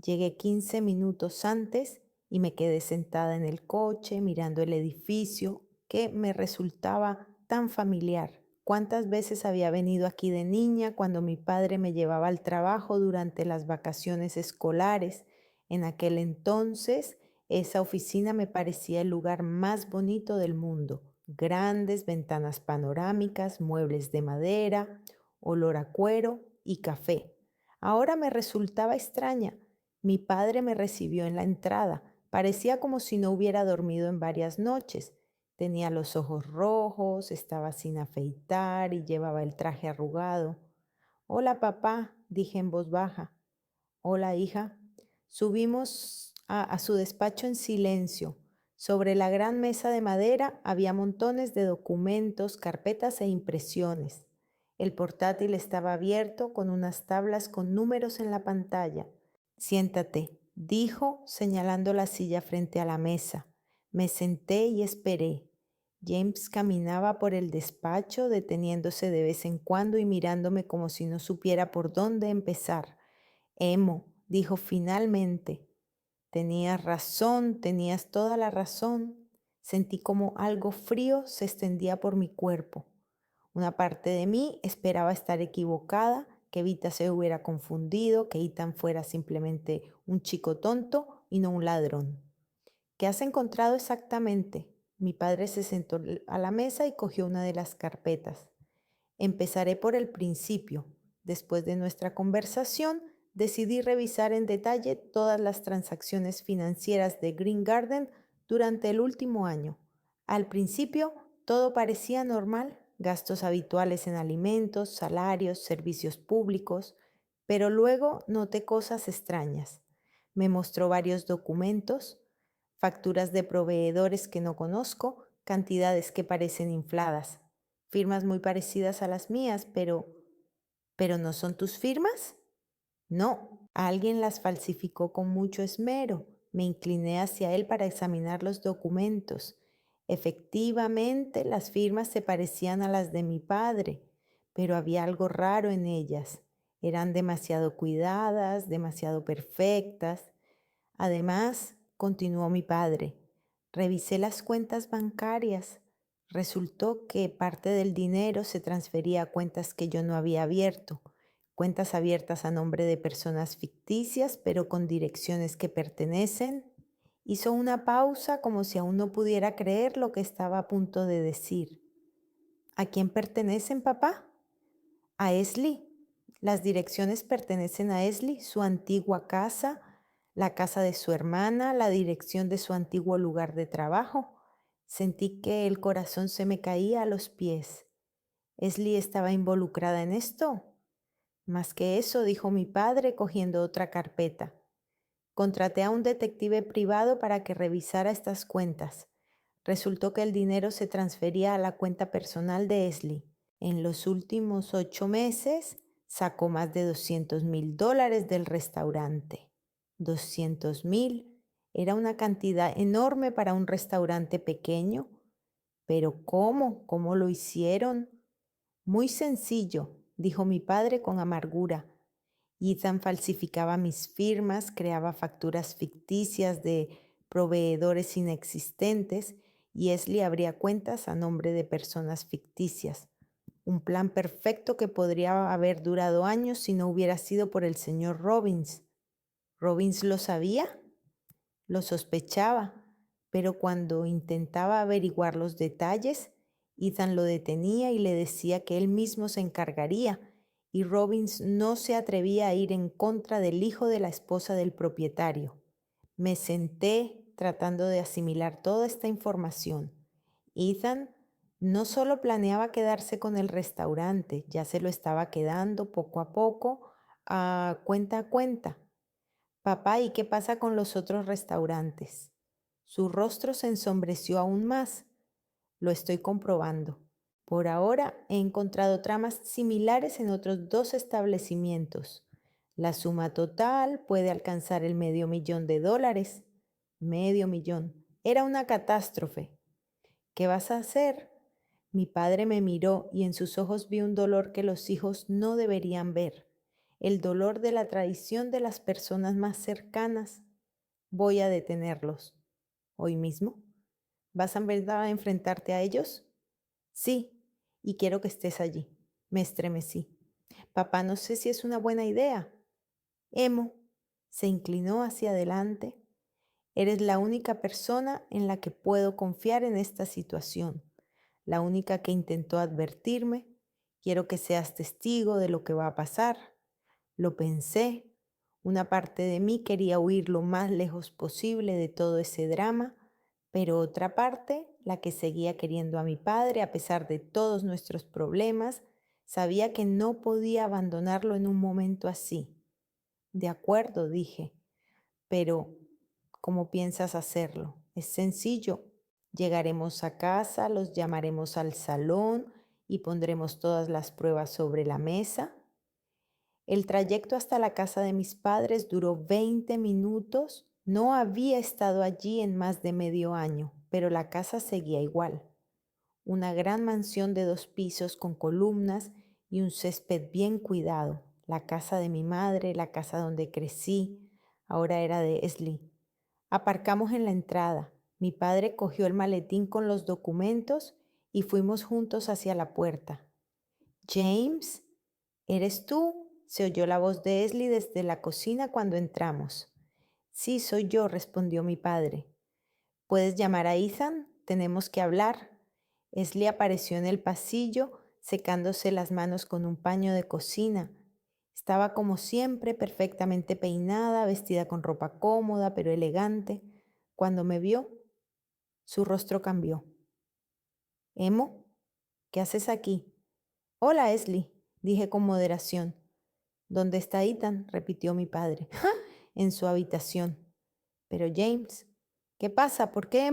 Llegué 15 minutos antes y me quedé sentada en el coche mirando el edificio que me resultaba tan familiar. ¿Cuántas veces había venido aquí de niña cuando mi padre me llevaba al trabajo durante las vacaciones escolares? En aquel entonces, esa oficina me parecía el lugar más bonito del mundo. Grandes ventanas panorámicas, muebles de madera, olor a cuero y café. Ahora me resultaba extraña. Mi padre me recibió en la entrada. Parecía como si no hubiera dormido en varias noches. Tenía los ojos rojos, estaba sin afeitar y llevaba el traje arrugado. Hola, papá, dije en voz baja. Hola, hija. Subimos a su despacho en silencio. Sobre la gran mesa de madera había montones de documentos, carpetas e impresiones. El portátil estaba abierto con unas tablas con números en la pantalla. Siéntate, dijo, señalando la silla frente a la mesa. Me senté y esperé. James caminaba por el despacho, deteniéndose de vez en cuando y mirándome como si no supiera por dónde empezar. Emo, dijo finalmente. Tenías razón, tenías toda la razón. Sentí como algo frío se extendía por mi cuerpo. Una parte de mí esperaba estar equivocada, que Vita se hubiera confundido, que Ethan fuera simplemente un chico tonto y no un ladrón. ¿Qué has encontrado exactamente? Mi padre se sentó a la mesa y cogió una de las carpetas. Empezaré por el principio. Después de nuestra conversación, decidí revisar en detalle todas las transacciones financieras de Green Garden durante el último año. Al principio, todo parecía normal. gastos habituales en alimentos, salarios, servicios públicos, pero luego noté cosas extrañas. Me mostró varios documentos, facturas de proveedores que no conozco, cantidades que parecen infladas, firmas muy parecidas a las mías, pero ¿no son tus firmas? No, alguien las falsificó con mucho esmero. Me incliné hacia él para examinar los documentos. Efectivamente, las firmas se parecían a las de mi padre, pero había algo raro en ellas. Eran demasiado cuidadas, demasiado perfectas. Además, continuó mi padre, revisé las cuentas bancarias. Resultó que parte del dinero se transfería a cuentas que yo no había abierto, cuentas abiertas a nombre de personas ficticias, pero con direcciones que pertenecen. Hizo una pausa como si aún no pudiera creer lo que estaba a punto de decir. ¿A quién pertenecen, papá? A Esli. Las direcciones pertenecen a Esli, su antigua casa, la casa de su hermana, la dirección de su antiguo lugar de trabajo. Sentí que el corazón se me caía a los pies. ¿Esli estaba involucrada en esto? Más que eso, dijo mi padre cogiendo otra carpeta. Contraté a un detective privado para que revisara estas cuentas. Resultó que el dinero se transfería a la cuenta personal de Esli. En los últimos 8 meses sacó más de $200,000 del restaurante. 200,000 era una cantidad enorme para un restaurante pequeño. Pero ¿cómo? ¿Cómo lo hicieron? Muy sencillo, dijo mi padre con amargura. Ethan falsificaba mis firmas, creaba facturas ficticias de proveedores inexistentes y Esli abría cuentas a nombre de personas ficticias. Un plan perfecto que podría haber durado años si no hubiera sido por el señor Robbins. ¿Robbins lo sabía? Lo sospechaba, pero cuando intentaba averiguar los detalles, Ethan lo detenía y le decía que él mismo se encargaría, y Robbins no se atrevía a ir en contra del hijo de la esposa del propietario. Me senté tratando de asimilar toda esta información. Ethan no solo planeaba quedarse con el restaurante, ya se lo estaba quedando poco a poco, a cuenta. Papá, ¿y qué pasa con los otros restaurantes? Su rostro se ensombreció aún más. Lo estoy comprobando. Por ahora he encontrado tramas similares en otros 2 establecimientos. La suma total puede alcanzar el $500,000. $500,000. Era una catástrofe. ¿Qué vas a hacer? Mi padre me miró y en sus ojos vi un dolor que los hijos no deberían ver. El dolor de la traición de las personas más cercanas. Voy a detenerlos. ¿Hoy mismo? ¿Vas a verdad a enfrentarte a ellos? Sí, y quiero que estés allí. Me estremecí. Papá, no sé si es una buena idea. Emo se inclinó hacia adelante. Eres la única persona en la que puedo confiar en esta situación, la única que intentó advertirme. Quiero que seas testigo de lo que va a pasar. Lo pensé. Una parte de mí quería huir lo más lejos posible de todo ese drama, pero otra parte, la que seguía queriendo a mi padre a pesar de todos nuestros problemas, sabía que no podía abandonarlo en un momento así. De acuerdo, dije, pero ¿cómo piensas hacerlo? Es sencillo. Llegaremos a casa, los llamaremos al salón y pondremos todas las pruebas sobre la mesa. El trayecto hasta la casa de mis padres duró 20 minutos. No había estado allí en más de medio año, pero la casa seguía igual. Una gran mansión de 2 pisos con columnas y un césped bien cuidado. La casa de mi madre, la casa donde crecí, ahora era de Esli. Aparcamos en la entrada. Mi padre cogió el maletín con los documentos y fuimos juntos hacia la puerta. James, ¿eres tú? Se oyó la voz de Esli desde la cocina cuando entramos. Sí, soy yo, respondió mi padre. ¿Puedes llamar a Ethan? Tenemos que hablar. Esli apareció en el pasillo, secándose las manos con un paño de cocina. Estaba como siempre, perfectamente peinada, vestida con ropa cómoda pero elegante. Cuando me vio, su rostro cambió. ¿Emo? ¿Qué haces aquí? Hola, Esli, dije con moderación. ¿Dónde está Ethan? Repitió mi padre. En su habitación. Pero James, ¿qué pasa? ¿Por qué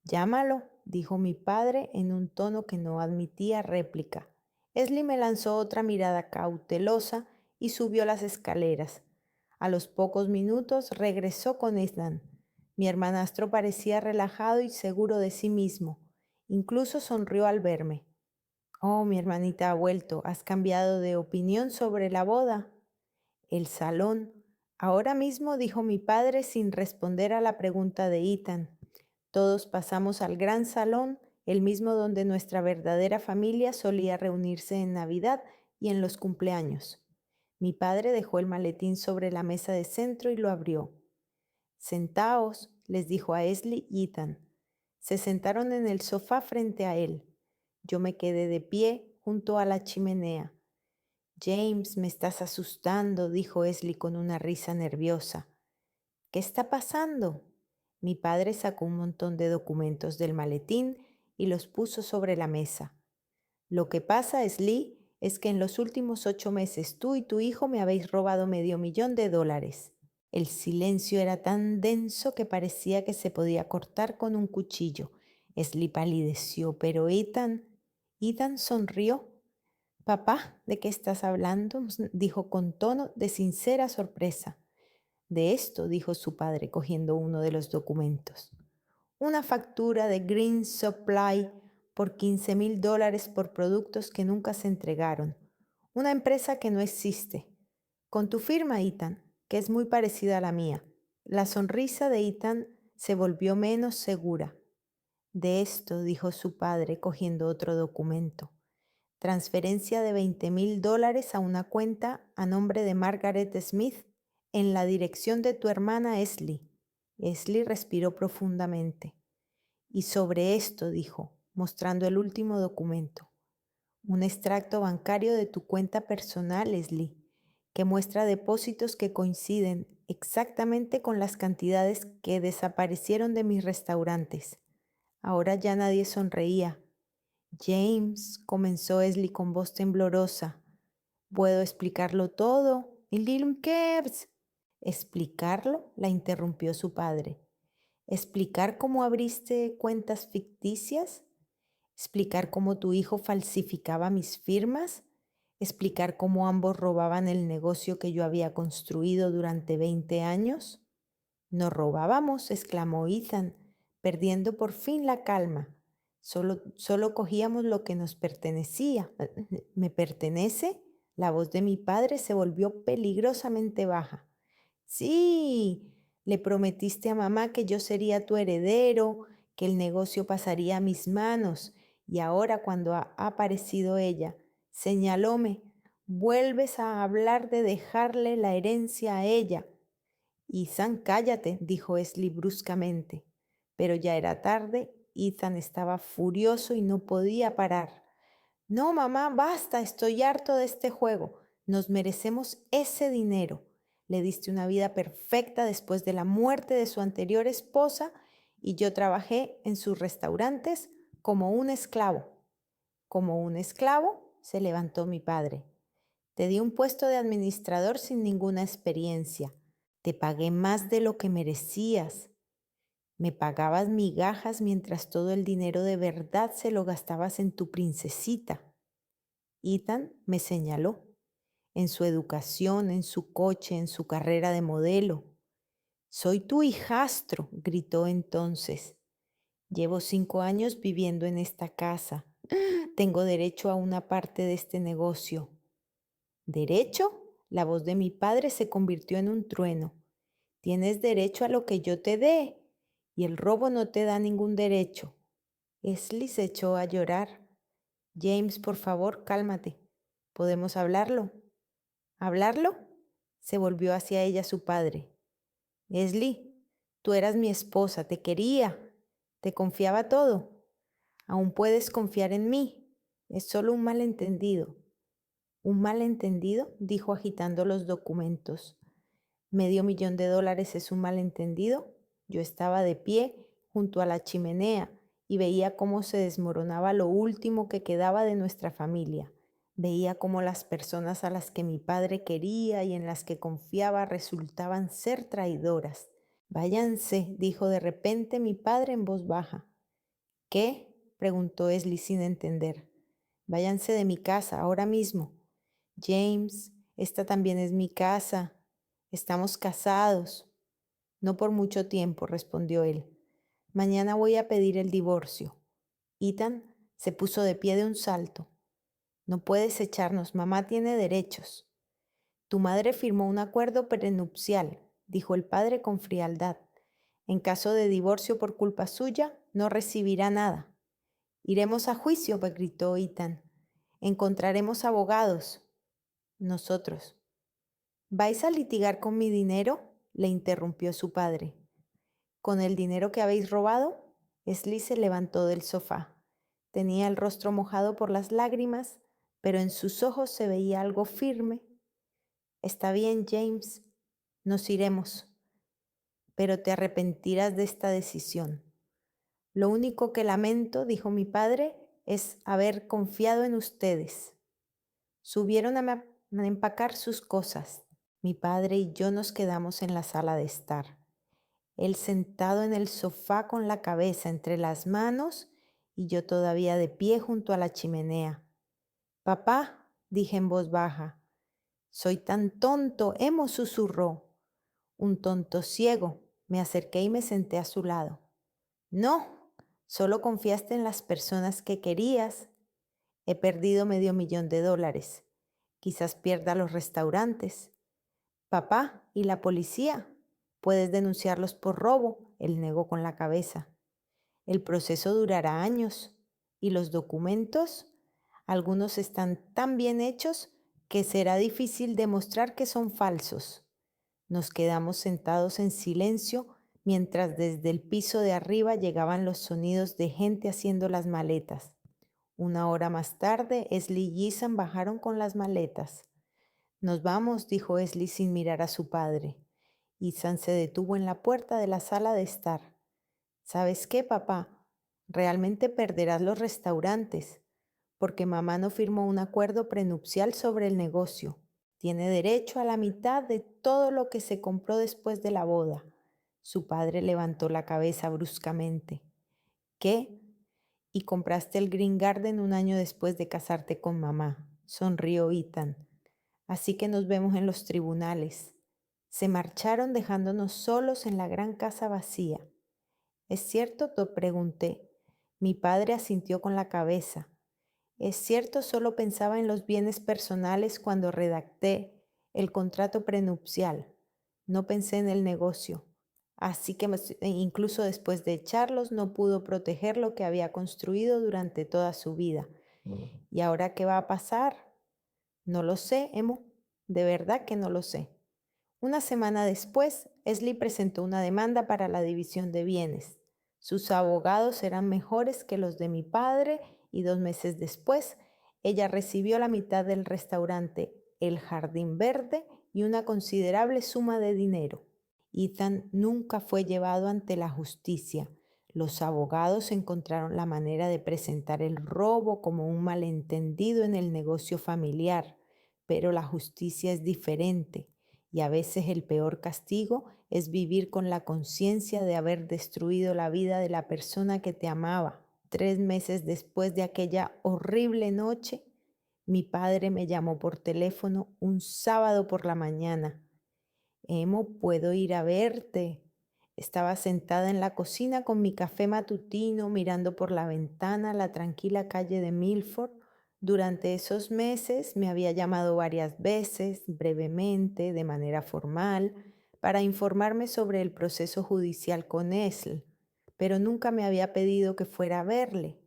Llámalo, dijo mi padre en un tono que no admitía réplica. Esli me lanzó otra mirada cautelosa y subió las escaleras. A los pocos minutos regresó con Ethan. Mi hermanastro parecía relajado y seguro de sí mismo. Incluso sonrió al verme. Oh, mi hermanita ha vuelto. ¿Has cambiado de opinión sobre la boda? El salón. Ahora mismo, dijo mi padre sin responder a la pregunta de Ethan. Todos pasamos al gran salón, el mismo donde nuestra verdadera familia solía reunirse en Navidad y en los cumpleaños. Mi padre dejó el maletín sobre la mesa de centro y lo abrió. Sentaos, les dijo a Esli y Ethan. Se sentaron en el sofá frente a él. Yo me quedé de pie junto a la chimenea. James, me estás asustando, dijo Esli con una risa nerviosa. ¿Qué está pasando? Mi padre sacó un montón de documentos del maletín y los puso sobre la mesa. Lo que pasa, Esli, es que en los últimos 8 meses tú y tu hijo me habéis robado $500,000. El silencio era tan denso que parecía que se podía cortar con un cuchillo. Esli palideció, pero Ethan sonrió. Papá, ¿de qué estás hablando? Dijo con tono de sincera sorpresa. De esto, dijo su padre, cogiendo uno de los documentos. Una factura de Green Supply por $15,000 por productos que nunca se entregaron. Una empresa que no existe. Con tu firma, Ethan, que es muy parecida a la mía. La sonrisa de Ethan se volvió menos segura. De esto, dijo su padre, cogiendo otro documento. Transferencia de $20,000 a una cuenta a nombre de Margaret Smith en la dirección de tu hermana Esli. Esli respiró profundamente. Y sobre esto, dijo, mostrando el último documento, un extracto bancario de tu cuenta personal, Esli, que muestra depósitos que coinciden exactamente con las cantidades que desaparecieron de mis restaurantes. Ahora ya nadie sonreía. James, comenzó Esli con voz temblorosa, ¿puedo explicarlo todo? Lil Kebs. ¿Explicarlo? La interrumpió su padre. ¿Explicar cómo abriste cuentas ficticias? ¿Explicar cómo tu hijo falsificaba mis firmas? ¿Explicar cómo ambos robaban el negocio que yo había construido durante 20 años? No robábamos, exclamó Ethan, perdiendo por fin la calma. Solo cogíamos lo que nos pertenecía. ¿Me pertenece? La voz de mi padre se volvió peligrosamente baja. Sí, le prometiste a mamá que yo sería tu heredero, que el negocio pasaría a mis manos, y ahora cuando ha aparecido ella, señalóme, vuelves a hablar de dejarle la herencia a ella. Ethan, cállate, dijo Esli bruscamente. Pero ya era tarde, Ethan estaba furioso y no podía parar. No, mamá, basta, estoy harto de este juego. Nos merecemos ese dinero. Le diste una vida perfecta después de la muerte de su anterior esposa y yo trabajé en sus restaurantes como un esclavo. Como un esclavo, se levantó mi padre. Te di un puesto de administrador sin ninguna experiencia. Te pagué más de lo que merecías. Me pagabas migajas mientras todo el dinero de verdad se lo gastabas en tu princesita. Ethan me señaló, en su educación, en su coche, en su carrera de modelo. Soy tu hijastro, gritó entonces. Llevo 5 años viviendo en esta casa. Tengo derecho a una parte de este negocio. ¿Derecho? La voz de mi padre se convirtió en un trueno. Tienes derecho a lo que yo te dé, y el robo no te da ningún derecho. Esli se echó a llorar. James, por favor, cálmate. ¿Podemos hablarlo? ¿Hablarlo? Se volvió hacia ella su padre. Esli, tú eras mi esposa, te quería, te confiaba todo. Aún puedes confiar en mí. Es solo un malentendido. ¿Un malentendido? Dijo agitando los documentos. $500,000 es un malentendido. Yo estaba de pie junto a la chimenea y veía cómo se desmoronaba lo último que quedaba de nuestra familia. Veía cómo las personas a las que mi padre quería y en las que confiaba resultaban ser traidoras. Váyanse, dijo de repente mi padre en voz baja. ¿Qué? Preguntó Esli sin entender. Váyanse de mi casa, ahora mismo. James, esta también es mi casa. Estamos casados. No por mucho tiempo, respondió él. Mañana voy a pedir el divorcio. Ethan se puso de pie de un salto. No puedes echarnos, mamá tiene derechos. Tu madre firmó un acuerdo prenupcial, dijo el padre con frialdad. En caso de divorcio por culpa suya, no recibirá nada. Iremos a juicio, gritó Ethan. Encontraremos abogados. Nosotros. ¿Vais a litigar con mi dinero? Le interrumpió su padre. ¿Con el dinero que habéis robado? Esli se levantó del sofá. Tenía el rostro mojado por las lágrimas, pero en sus ojos se veía algo firme. Está bien, James, nos iremos, pero te arrepentirás de esta decisión. Lo único que lamento, dijo mi padre, es haber confiado en ustedes. Subieron a empacar sus cosas. Mi padre y yo nos quedamos en la sala de estar. Él sentado en el sofá con la cabeza entre las manos y yo todavía de pie junto a la chimenea. Papá, dije en voz baja. Soy tan tonto, Emo susurró. Un tonto ciego. Me acerqué y me senté a su lado. No, solo confiaste en las personas que querías. He perdido $500,000. Quizás pierda los restaurantes. Papá, ¿y la policía? Puedes denunciarlos por robo, él negó con la cabeza. El proceso durará años. ¿Y los documentos? Algunos están tan bien hechos que será difícil demostrar que son falsos. Nos quedamos sentados en silencio mientras desde el piso de arriba llegaban los sonidos de gente haciendo las maletas. 1 hora más tarde, Esli y Ethan bajaron con las maletas. Nos vamos, dijo Esli sin mirar a su padre. Ethan se detuvo en la puerta de la sala de estar. ¿Sabes qué, papá? Realmente perderás los restaurantes, porque mamá no firmó un acuerdo prenupcial sobre el negocio. Tiene derecho a la mitad de todo lo que se compró después de la boda. Su padre levantó la cabeza bruscamente. ¿Qué? Y compraste el Green Garden 1 año después de casarte con mamá, sonrió Ethan. Así que nos vemos en los tribunales. Se marcharon dejándonos solos en la gran casa vacía. ¿Es cierto? Te pregunté. Mi padre asintió con la cabeza. Es cierto, solo pensaba en los bienes personales cuando redacté el contrato prenupcial. No pensé en el negocio. Así que incluso después de echarlos no pudo proteger lo que había construido durante toda su vida. ¿Y ahora qué va a pasar? No lo sé, Emo. De verdad que no lo sé. 1 semana después, Esli presentó una demanda para la división de bienes. Sus abogados eran mejores que los de mi padre y 2 meses después, ella recibió la mitad del restaurante, el Jardín Verde y una considerable suma de dinero. Ethan nunca fue llevado ante la justicia. Los abogados encontraron la manera de presentar el robo como un malentendido en el negocio familiar, pero la justicia es diferente. Y a veces el peor castigo es vivir con la conciencia de haber destruido la vida de la persona que te amaba. 3 meses después de aquella horrible noche, mi padre me llamó por teléfono un sábado por la mañana. Emo, ¿puedo ir a verte? Estaba sentada en la cocina con mi café matutino, mirando por la ventana la tranquila calle de Milford. Durante esos meses me había llamado varias veces, brevemente, de manera formal, para informarme sobre el proceso judicial con Esl, pero nunca me había pedido que fuera a verle.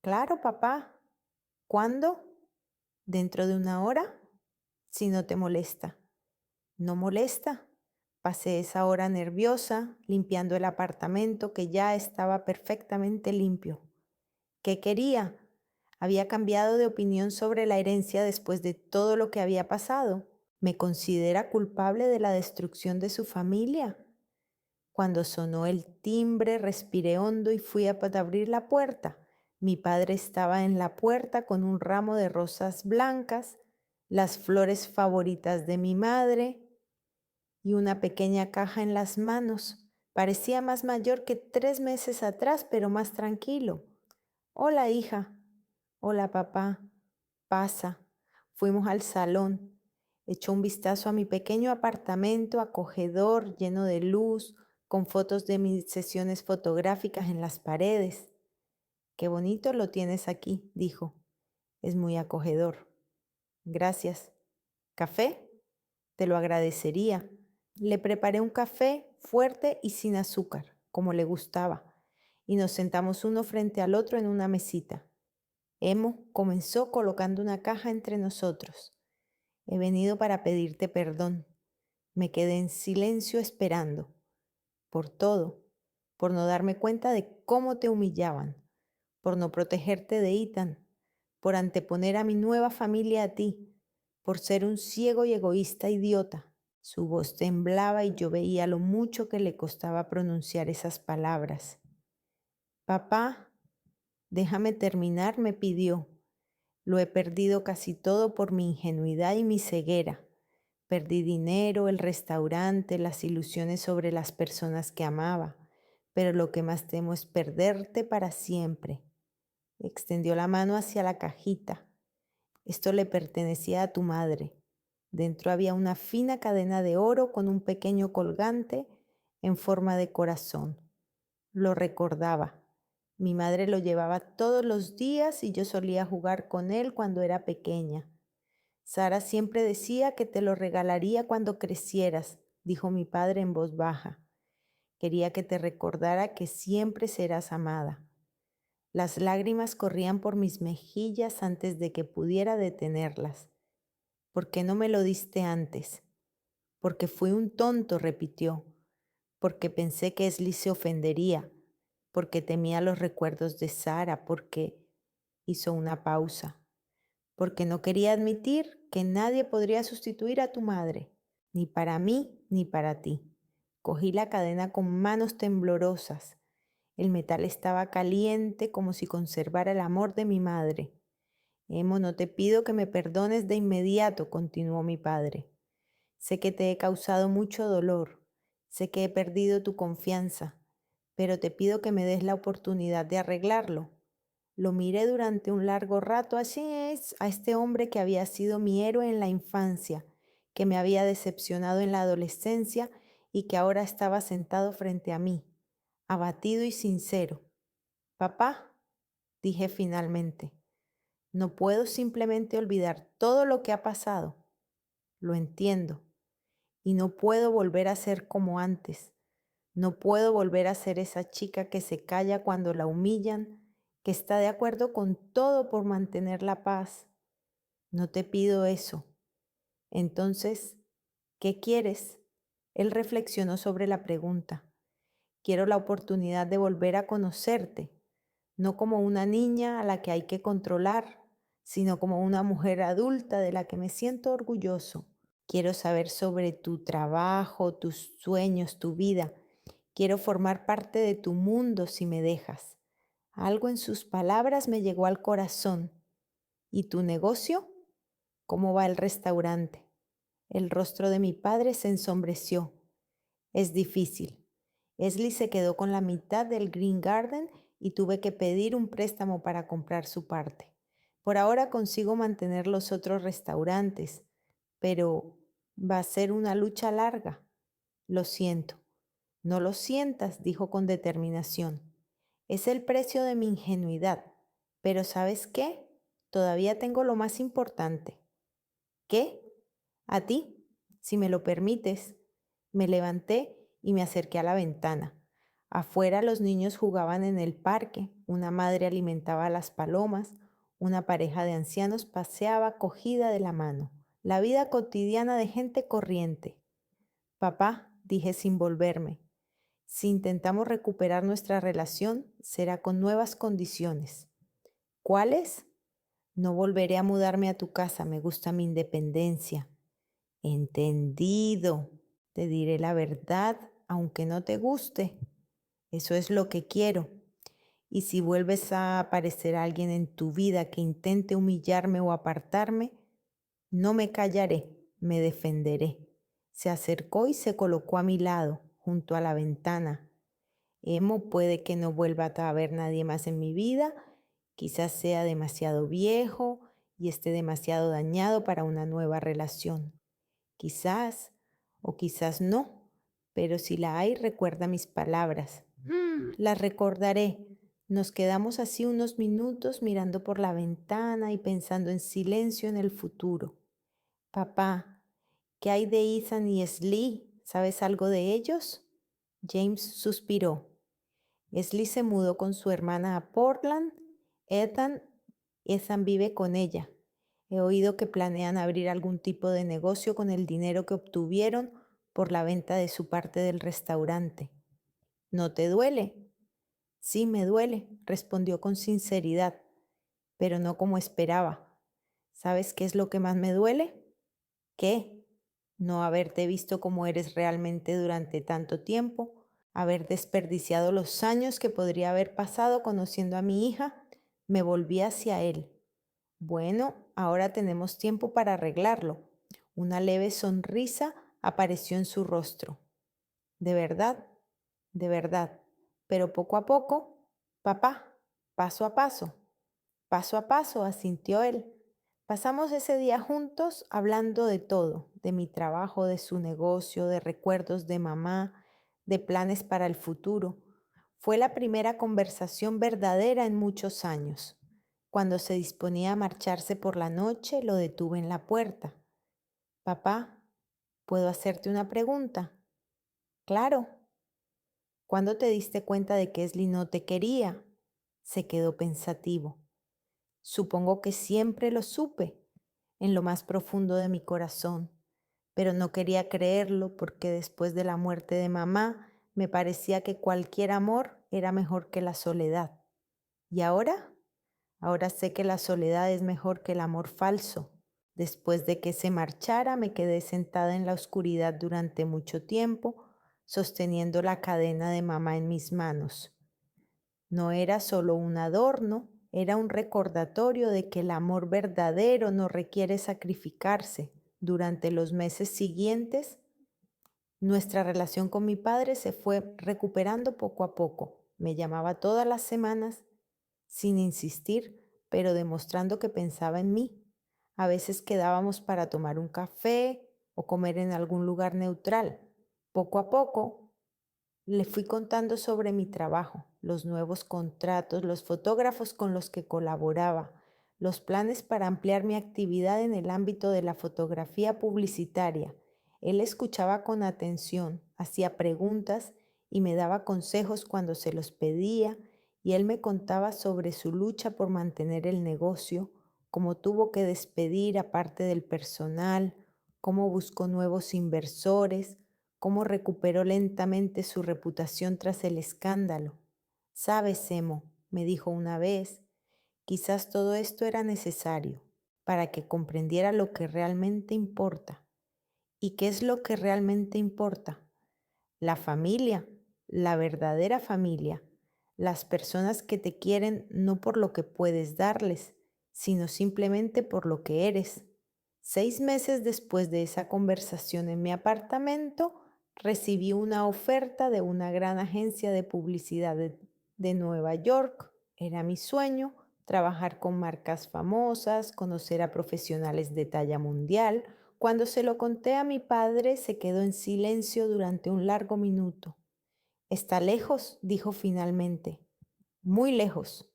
Claro, papá. ¿Cuándo? ¿Dentro de 1 hora? Si no te molesta. No molesta. Pasé esa hora nerviosa, limpiando el apartamento que ya estaba perfectamente limpio. ¿Qué quería? Había cambiado de opinión sobre la herencia después de todo lo que había pasado. ¿Me considera culpable de la destrucción de su familia? Cuando sonó el timbre, respiré hondo y fui a abrir la puerta. Mi padre estaba en la puerta con un ramo de rosas blancas, las flores favoritas de mi madre y una pequeña caja en las manos. Parecía más mayor que 3 meses atrás, pero más tranquilo. Hola, hija. Hola, papá. Pasa. Fuimos al salón. Echó un vistazo a mi pequeño apartamento acogedor, lleno de luz, con fotos de mis sesiones fotográficas en las paredes. Qué bonito lo tienes aquí, dijo. Es muy acogedor. Gracias. ¿Café? Te lo agradecería. Le preparé un café fuerte y sin azúcar, como le gustaba, y nos sentamos uno frente al otro en una mesita. Emo comenzó colocando una caja entre nosotros. He venido para pedirte perdón. Me quedé en silencio esperando. Por todo, por no darme cuenta de cómo te humillaban, por no protegerte de Ethan, por anteponer a mi nueva familia a ti, por ser un ciego y egoísta idiota. Su voz temblaba y yo veía lo mucho que le costaba pronunciar esas palabras. Papá, déjame terminar, me pidió. Lo he perdido casi todo por mi ingenuidad y mi ceguera. Perdí dinero, el restaurante, las ilusiones sobre las personas que amaba, pero lo que más temo es perderte para siempre. Extendió la mano hacia la cajita. Esto le pertenecía a tu madre. Dentro había una fina cadena de oro con un pequeño colgante en forma de corazón. Lo recordaba. Mi madre lo llevaba todos los días y yo solía jugar con él cuando era pequeña. Sara siempre decía que te lo regalaría cuando crecieras, dijo mi padre en voz baja. Quería que te recordara que siempre serás amada. Las lágrimas corrían por mis mejillas antes de que pudiera detenerlas. ¿Por qué no me lo diste antes? Porque fui un tonto, repitió. Porque pensé que Esli se ofendería. Porque temía los recuerdos de Sara. Porque hizo una pausa. Porque no quería admitir que nadie podría sustituir a tu madre, ni para mí ni para ti. Cogí la cadena con manos temblorosas. El metal estaba caliente como si conservara el amor de mi madre. Emo, no te pido que me perdones de inmediato, continuó mi padre. Sé que te he causado mucho dolor, sé que he perdido tu confianza, pero te pido que me des la oportunidad de arreglarlo. Lo miré durante un largo rato, así es, a este hombre que había sido mi héroe en la infancia, que me había decepcionado en la adolescencia y que ahora estaba sentado frente a mí, abatido y sincero. Papá, dije finalmente, no puedo simplemente olvidar todo lo que ha pasado. Lo entiendo. Y no puedo volver a ser como antes. No puedo volver a ser esa chica que se calla cuando la humillan, que está de acuerdo con todo por mantener la paz. No te pido eso. Entonces, ¿qué quieres? Él reflexionó sobre la pregunta. Quiero la oportunidad de volver a conocerte, no como una niña a la que hay que controlar, sino como una mujer adulta de la que me siento orgulloso. Quiero saber sobre tu trabajo, tus sueños, tu vida. Quiero formar parte de tu mundo si me dejas. Algo en sus palabras me llegó al corazón. ¿Y tu negocio? ¿Cómo va el restaurante? El rostro de mi padre se ensombreció. Es difícil. Esli se quedó con la mitad del Green Garden y tuve que pedir un préstamo para comprar su parte. Por ahora consigo mantener los otros restaurantes, pero va a ser una lucha larga. Lo siento. No lo sientas, dijo con determinación. Es el precio de mi ingenuidad. Pero ¿sabes qué? Todavía tengo lo más importante. ¿Qué? A ti, si me lo permites. Me levanté y me acerqué a la ventana. Afuera los niños jugaban en el parque, una madre alimentaba a las palomas, una pareja de ancianos paseaba cogida de la mano. La vida cotidiana de gente corriente. Papá, dije sin volverme, si intentamos recuperar nuestra relación, será con nuevas condiciones. ¿Cuáles? No volveré a mudarme a tu casa, me gusta mi independencia. Entendido. Te diré la verdad, aunque no te guste. Eso es lo que quiero. Y si vuelves a aparecer alguien en tu vida que intente humillarme o apartarme, no me callaré, me defenderé. Se acercó y se colocó a mi lado, junto a la ventana. Emo, puede que no vuelva a haber nadie más en mi vida, quizás sea demasiado viejo y esté demasiado dañado para una nueva relación. Quizás o quizás no, pero si la hay, recuerda mis palabras. Las recordaré. Nos quedamos así unos minutos mirando por la ventana y pensando en silencio en el futuro. Papá, ¿qué hay de Ethan y Slee? ¿Sabes algo de ellos? James suspiró. Slee se mudó con su hermana a Portland. Ethan, Ethan vive con ella. He oído que planean abrir algún tipo de negocio con el dinero que obtuvieron por la venta de su parte del restaurante. ¿No te duele? Sí, me duele, respondió con sinceridad, pero no como esperaba. ¿Sabes qué es lo que más me duele? ¿Qué? No haberte visto como eres realmente durante tanto tiempo, haber desperdiciado los años que podría haber pasado conociendo a mi hija. Me volví hacia él. Bueno, ahora tenemos tiempo para arreglarlo. Una leve sonrisa apareció en su rostro. ¿De verdad? De verdad. Pero poco a poco, papá, paso a paso, asintió él. Pasamos ese día juntos hablando de todo, de mi trabajo, de su negocio, de recuerdos de mamá, de planes para el futuro. Fue la primera conversación verdadera en muchos años. Cuando se disponía a marcharse por la noche, lo detuve en la puerta. Papá, ¿puedo hacerte una pregunta? Claro. ¿Cuándo te diste cuenta de que Esli no te quería? Se quedó pensativo. Supongo que siempre lo supe, en lo más profundo de mi corazón, pero no quería creerlo porque después de la muerte de mamá me parecía que cualquier amor era mejor que la soledad. ¿Y ahora? Ahora sé que la soledad es mejor que el amor falso. Después de que se marchara, me quedé sentada en la oscuridad durante mucho tiempo, sosteniendo la cadena de mamá en mis manos. No era solo un adorno, era un recordatorio de que el amor verdadero no requiere sacrificarse. Durante los meses siguientes, nuestra relación con mi padre se fue recuperando poco a poco. Me llamaba todas las semanas, sin insistir, pero demostrando que pensaba en mí. A veces quedábamos para tomar un café o comer en algún lugar neutral. Poco a poco le fui contando sobre mi trabajo, los nuevos contratos, los fotógrafos con los que colaboraba, los planes para ampliar mi actividad en el ámbito de la fotografía publicitaria. Él escuchaba con atención, hacía preguntas y me daba consejos cuando se los pedía, y él me contaba sobre su lucha por mantener el negocio, cómo tuvo que despedir a parte del personal, cómo buscó nuevos inversores, cómo recuperó lentamente su reputación tras el escándalo. Sabes, Emo, me dijo una vez, quizás todo esto era necesario para que comprendiera lo que realmente importa. ¿Y qué es lo que realmente importa? La familia, la verdadera familia, las personas que te quieren no por lo que puedes darles, sino simplemente por lo que eres. 6 meses después de esa conversación en mi apartamento, recibí una oferta de una gran agencia de publicidad de Nueva York. Era mi sueño trabajar con marcas famosas, conocer a profesionales de talla mundial. Cuando se lo conté a mi padre, se quedó en silencio durante un largo minuto. «Está lejos», dijo finalmente. «Muy lejos».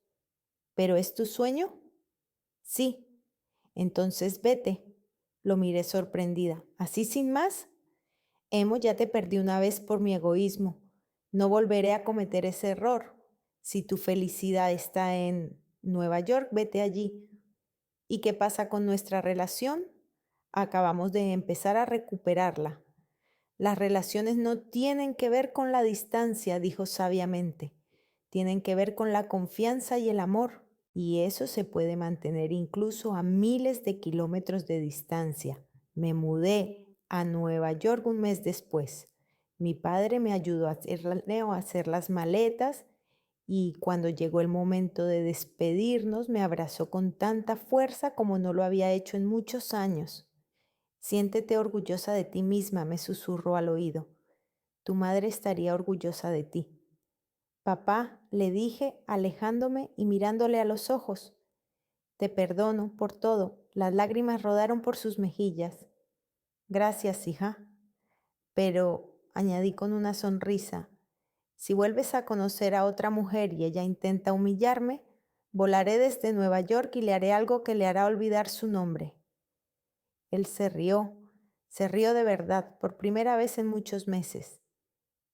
«¿Pero es tu sueño?» «Sí». «Entonces vete». Lo miré sorprendida. «¿Así sin más?» «Emo, ya te perdí una vez por mi egoísmo. No volveré a cometer ese error. Si tu felicidad está en Nueva York, vete allí». «¿Y qué pasa con nuestra relación?» «Acabamos de empezar a recuperarla». «Las relaciones no tienen que ver con la distancia», dijo sabiamente. «Tienen que ver con la confianza y el amor. Y eso se puede mantener incluso a miles de kilómetros de distancia». Me mudé a Nueva York un mes después. Mi padre me ayudó a hacer las maletas y cuando llegó el momento de despedirnos me abrazó con tanta fuerza como no lo había hecho en muchos años. Siéntete orgullosa de ti misma, me susurró al oído. Tu madre estaría orgullosa de ti. Papá, le dije, alejándome y mirándole a los ojos. Te perdono por todo. Las lágrimas rodaron por sus mejillas. Gracias, hija. Pero, añadí con una sonrisa, si vuelves a conocer a otra mujer y ella intenta humillarme, volaré desde Nueva York y le haré algo que le hará olvidar su nombre. Él se rió de verdad, por primera vez en muchos meses.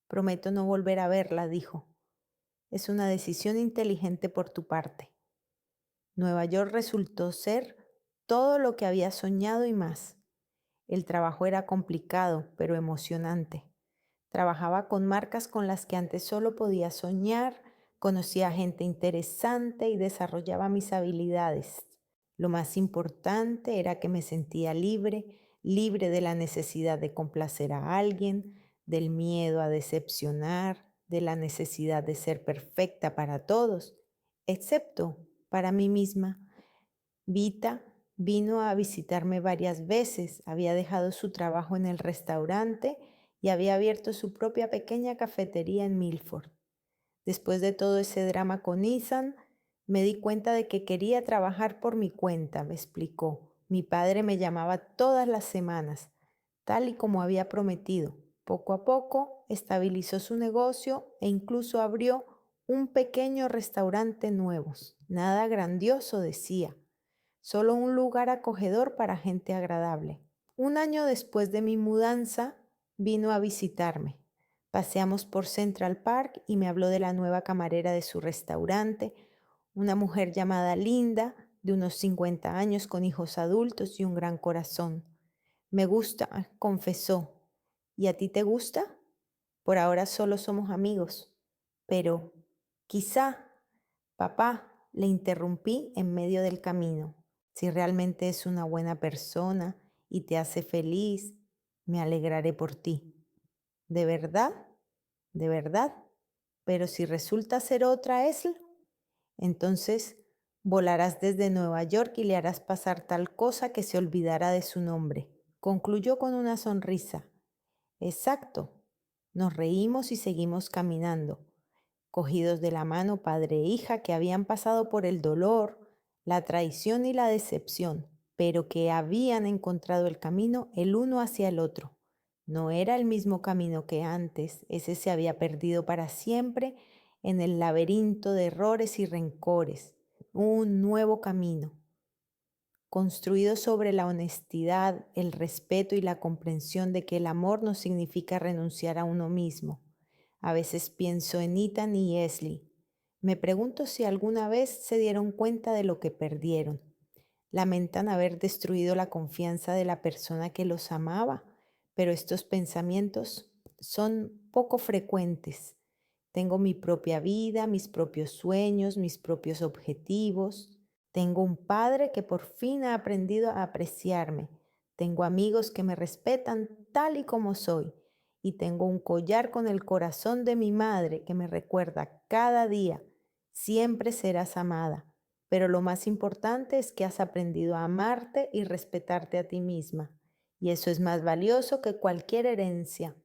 Prometo no volver a verla, dijo. Es una decisión inteligente por tu parte. Nueva York resultó ser todo lo que había soñado y más. El trabajo era complicado, pero emocionante. Trabajaba con marcas con las que antes solo podía soñar, conocía gente interesante y desarrollaba mis habilidades. Lo más importante era que me sentía libre de la necesidad de complacer a alguien, del miedo a decepcionar, de la necesidad de ser perfecta para todos, excepto para mí misma. Vita vino a visitarme varias veces, había dejado su trabajo en el restaurante y había abierto su propia pequeña cafetería en Milford. Después de todo ese drama con Ethan, me di cuenta de que quería trabajar por mi cuenta, me explicó. Mi padre me llamaba todas las semanas, tal y como había prometido. Poco a poco estabilizó su negocio e incluso abrió un pequeño restaurante nuevo. Nada grandioso, decía, solo un lugar acogedor para gente agradable. Un año después de mi mudanza, vino a visitarme. Paseamos por Central Park y me habló de la nueva camarera de su restaurante, una mujer llamada Linda, de unos 50 años con hijos adultos y un gran corazón. Me gusta, confesó. ¿Y a ti te gusta? Por ahora solo somos amigos. Pero, quizá, papá, le interrumpí en medio del camino. Si realmente es una buena persona y te hace feliz, me alegraré por ti. ¿De verdad? ¿De verdad? Pero si resulta ser otra Esl, entonces volarás desde Nueva York y le harás pasar tal cosa que se olvidará de su nombre. Concluyó con una sonrisa. Exacto. Nos reímos y seguimos caminando, cogidos de la mano padre e hija que habían pasado por el dolor, la traición y la decepción, pero que habían encontrado el camino el uno hacia el otro. No era el mismo camino que antes, ese se había perdido para siempre en el laberinto de errores y rencores. Un nuevo camino, construido sobre la honestidad, el respeto y la comprensión de que el amor no significa renunciar a uno mismo. A veces pienso en Ethan y Esli. Me pregunto si alguna vez se dieron cuenta de lo que perdieron. Lamentan haber destruido la confianza de la persona que los amaba, pero estos pensamientos son poco frecuentes. Tengo mi propia vida, mis propios sueños, mis propios objetivos. Tengo un padre que por fin ha aprendido a apreciarme. Tengo amigos que me respetan tal y como soy. Y tengo un collar con el corazón de mi madre que me recuerda cada día, siempre serás amada. Pero lo más importante es que has aprendido a amarte y respetarte a ti misma. Y eso es más valioso que cualquier herencia.